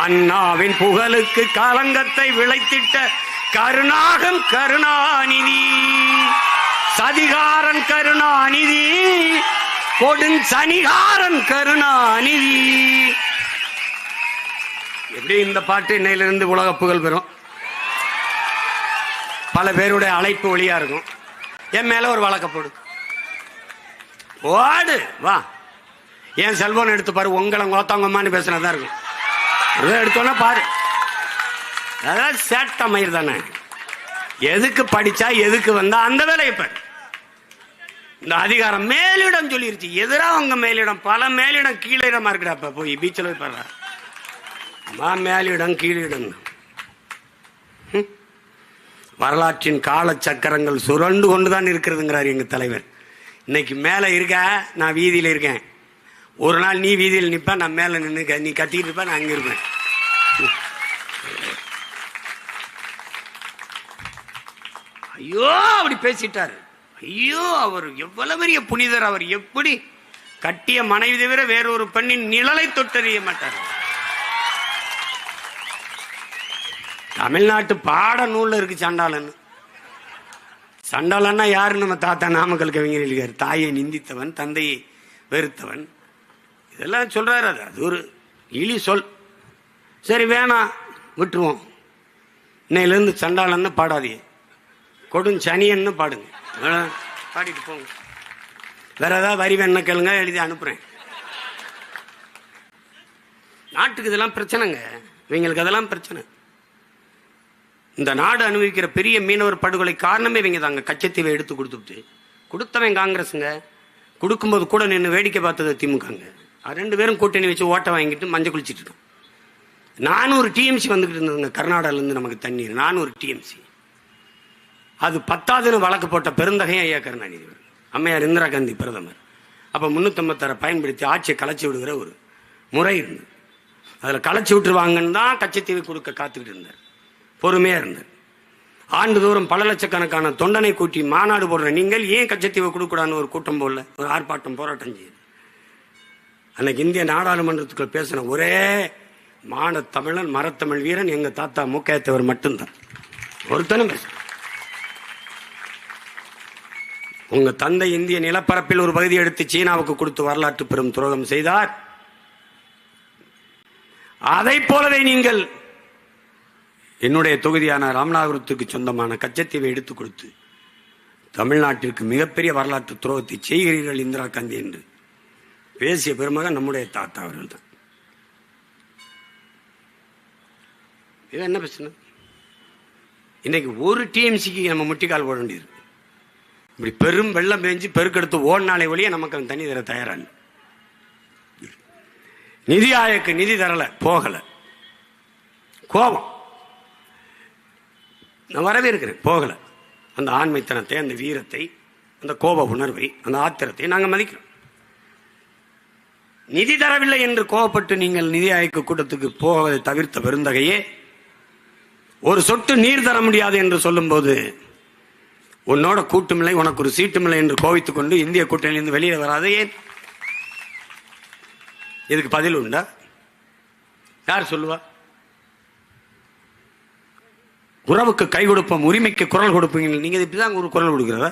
அண்ணாவின் புகழுக்கு களங்கத்தை விளைத்திட்ட கருணாகன் கருணாநிதி, சதிகாரன் கருணாநிதி, கொடுஞ்சனிகாரன் கருணாநிதி. எப்படி இந்த பாட்டு இன்னையிலிருந்து உலக புகழ் பெறும். பல பேருடைய அழைப்பு ஒளியா இருக்கும். என் மேல ஒரு வழக்க போடு, ஓடு வா. என் செல்போன் எடுத்து பாரு, உங்களை கோத்தாங்கம்மான்னு பேசினதான் இருக்கும். எடுத்தோன்னா பாரு, அதான் சேட்ட மயிர் தானே. எதுக்கு படிச்சா எதுக்கு வந்தா அந்த வேலையை பாரு. இந்த அதிகாரம் மேலிடம் சொல்லிருச்சு, எதிரா உங்க மேலிடம். பல மேலிடம் கீழிடமா இருக்குடா. போய் பீச்சில் போய் பாரு, மேலிடம் கீழிடம். வரலாற்றின் கால சக்கரங்கள் சுரண்டு கொண்டுதான் இருக்கிறதுங்கிறார் எங்க தலைவர். இன்னைக்கு மேல இருக்க, நான் வீதியில இருக்கேன். ஒரு நாள் நீ வீதியில் நிப்ப, நான் மேல நின்று நீ கத்திட்டு இருப்ப, நான் அங்க இருப்பேன். ஐயோ அப்படி பேசிட்டாரு. ஐயோ அவர் எவ்வளவு பெரிய புனிதர். அவர் எப்படி கட்டிய மனைவி தவிர வேறொரு பெண்ணின் நிழலை தொட்டறிய மாட்டார். தமிழ்நாட்டு பாட நூல்ல இருக்கு சண்டாளன். சண்டாளன்னா யாரு? நம்ம தாத்தா நாமக்கல் கவிஞர் இருக்காரு. தாயை நிந்தித்தவன், தந்தையை வெறுத்தவன், இதெல்லாம் சொல்றாரு. அது ஒரு இழி சொல். சரி வேணாம், விட்டுருவோம். இன்னையிலிருந்து சண்டாளன்னு பாடாதீங்க, கொடுஞ்சனியன்னு பாடுங்க. பாடிட்டு போங்க. வேற ஏதாவது வரி வேணா கேளுங்க, எழுதி அனுப்புறேன். நாட்டுக்கு இதெல்லாம் பிரச்சனைங்க. இவங்களுக்கு அதெல்லாம் பிரச்சனை. இந்த நாடு அனுபவிக்கிற பெரிய மீனவர் படுகொலை காரணமே இவங்க தாங்க. கச்சத்தீவை எடுத்து கொடுத்தவன் காங்கிரஸுங்க. கொடுக்கும்போது கூட நின்று வேடிக்கை பார்த்தது திமுகங்க. 2 பேரும் கூட்டணி வச்சு ஓட்டை வாங்கிட்டு மஞ்சள் குளிச்சுட்டு இருக்கோம். 400 டிஎம்சி வந்துகிட்டு இருந்ததுங்க கர்நாடகாலேருந்து நமக்கு தண்ணீர். 400 டிஎம்சி. அது 10வது வழக்கு போட்ட பெருந்தகையும் ஐயா கருணாநிதி. அம்மையார் இந்திரா காந்தி பிரதமர். அப்போ 356 பயன்படுத்தி ஆட்சியை கலைச்சி விடுகிற ஒரு முறை இருந்தது. அதில் கலைச்சி விட்டுருவாங்கன்னு தான் கச்சத்தீவை கொடுக்க காத்துக்கிட்டு இருந்தார். பொறுமையா இருந்தார். ஆண்டுதோறும் பல லட்சக்கணக்கான தொண்டனை கூட்டி மாநாடு போடுற நீங்கள் ஏன் கச்சத்தீவை கொடுக்கூடாதுன்னு ஒரு கூட்டம் போடல, ஒரு ஆர்ப்பாட்டம் போராட்டம் செய்யுது. அன்னைக்கு இந்திய நாடாளுமன்றத்துக்குள்ள பேசின ஒரே மான தமிழன், மரத்தமிழ் வீரன் எங்க தாத்தா மூக்கையத்தவர் மட்டும்தான். ஒருத்தனும் பேச. உங்க தந்தை இந்திய நிலப்பரப்பில் ஒரு பகுதி எடுத்து சீனாவுக்கு கொடுத்து வரலாற்று பெரும் துரோகம் செய்தார். அதை போலவே நீங்கள் என்னுடைய தொகுதியான ராமநாதபுரத்துக்கு சொந்தமான கச்சத்தீவை எடுத்துக் கொடுத்து தமிழ்நாட்டிற்கு மிகப்பெரிய வரலாற்று துரோகத்தை செய்கிறீர்கள் இந்திரா காந்தி என்று பேசிய பெருமகன் நம்முடைய தாத்தா அவர்கள் தான். இது என்ன பிரச்சனை? இன்னைக்கு ஒரு டிஎம்சிக்கு நம்ம முட்டிக்கால் போட வேண்டியது. இப்படி பெரும் வெள்ளம் பெஞ்சு பெருக்கெடுத்து ஓடினாலே வழியே நமக்கு தண்ணி தர தயாரான. நிதி ஆயோக்கு நிதி தரல, போகல. கோபம் நான் வரவேற்கிறேன், போகல. அந்த ஆண்மைத்தனத்தை, அந்த வீரத்தை, அந்த கோப உணர்வை, அந்த ஆத்திரத்தை நாங்கள் மதிக்கிறோம். நிதி தரவில்லை என்று கோபப்பட்டு நீங்கள் நிதி ஆயோக கூட்டத்துக்கு போவதை தவிர்த்த பெருந்தகையே, ஒரு சொட்டு நீர் தர முடியாது என்று சொல்லும் போது உன்னோட கூட்டுமில்லை, உனக்கு ஒரு சீட்டுமில்லை என்று கோவித்துக் கொண்டு இந்திய கூட்டணியிலிருந்து வெளியே வராது ஏன்? இதுக்கு பதில் உண்டா? யார் சொல்லுவா? உறவுக்கு கை கொடுப்போம், உரிமைக்கு குரல் கொடுப்பீங்க. நீங்க இப்படிதான் ஒரு குரல் கொடுக்கிறதா?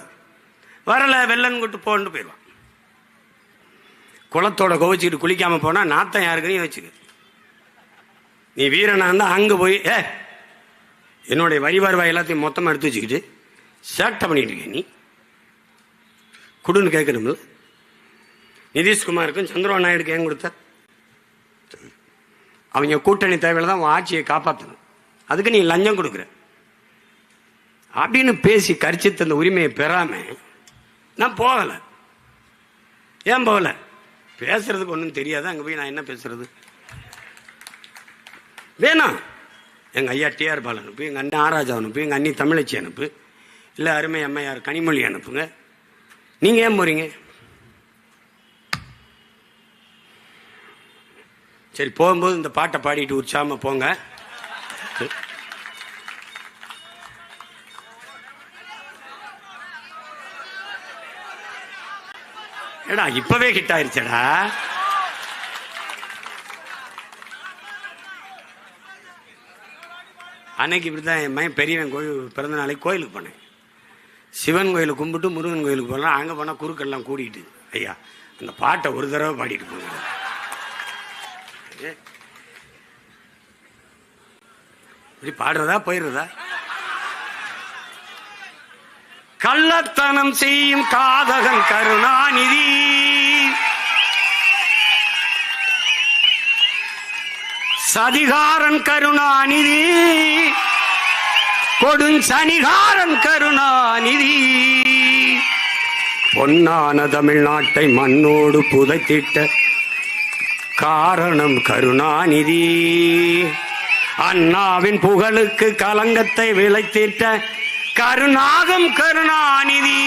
வரல வெள்ளன் கொட்டு போன்னு போயிடுவான். குளத்தோட கோவிச்சுக்கிட்டு குளிக்காம போனா நாத்தம் யாருக்குன்னு வச்சுக்க. நீ வீரனா இருந்தா அங்க போய் என்னுடைய வரி வருவாய் எல்லாத்தையும் மொத்தமா எடுத்து வச்சுக்கிட்டு சேட்டை பண்ணிட்டு இருக்க நீ குடுன்னு கேட்கணும்ல. நிதிஷ்குமாருக்கும் சந்திரபாபு நாயுடுக்கு ஏன் கொடுத்த? அவங்க கூட்டணி தேவையில்லை தான் ஆட்சியை காப்பாற்றணும், அதுக்கு நீ லஞ்சம் கொடுக்குற அப்படின்னு பேசி கரிச்சு தந்த உரிமையை பெறாம நான் போகல. ஏன் போகல? பேசுறதுக்கு ஒன்றும் தெரியாது, அங்கே போய் நான் என்ன பேசுறது? வேணாம், எங்கள் ஐயா டிஆர் பால் அனுப்பு, எங்கள் அண்ணன் ஆராஜா அனுப்பு, எங்கள் அண்ணி தமிழச்சி அனுப்பு, இல்லை அருமை அம்மையார் கனிமொழி அனுப்புங்க. நீங்கள் ஏன் போறீங்க? சரி, போகும்போது இந்த பாட்டை பாடிட்டு உற்சாகமா போங்க. ஏடா இப்பவே ஹிட் ஆயிருச்சடா. அன்னைக்கு இப்படிதான் என் மையன் பெரியவன் கோயில் பிறந்த நாளைக்கு கோயிலுக்கு போனேன். சிவன் கோயிலுக்கு கும்பிட்டு முருகன் கோயிலுக்கு போனா அங்க போனா குறுக்கெல்லாம் கூடிட்டு, ஐயா அந்த பாட்டை ஒரு தடவை பாடிட்டு போங்க. இப்படி பாடுறதா போயிடுறதா? கள்ளத்தனம் செய்யும் காதகன் கருணாநிதி, சதிகாரன் கருணாநிதி, கொடுஞ்சனிகாரன் கருணாநிதி, பொன்னான தமிழ்நாட்டை மண்ணோடு புதைத்திட்ட காரணம் கருணாநிதி, அண்ணாவின் புகழுக்கு கலங்கத்தை விளைத்திட்ட கருணாகம் கருணாநிதி,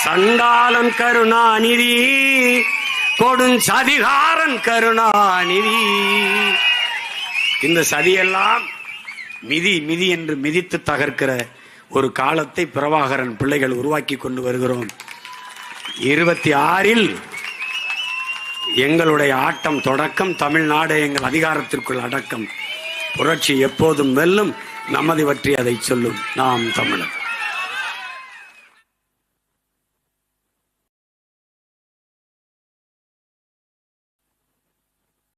சண்டாளன் கருணாநிதி, கொடுஞ்சதிகாரன் கருணாநிதி. இந்த சதியெல்லாம் மிதி மிதி என்று மிதித்து தகர்க்கிற ஒரு காலத்தை பிரபாகரன் பிள்ளைகள் உருவாக்கி கொண்டு வருகிறோம். 26 எங்களுடைய ஆட்டம் தொடக்கம், தமிழ்நாடு எங்கள் அதிகாரத்திற்குள் அடக்கம். புரட்சி எப்போதும் வெல்லும், நமது பற்றி அதை சொல்லும் நாம் தமிழர்.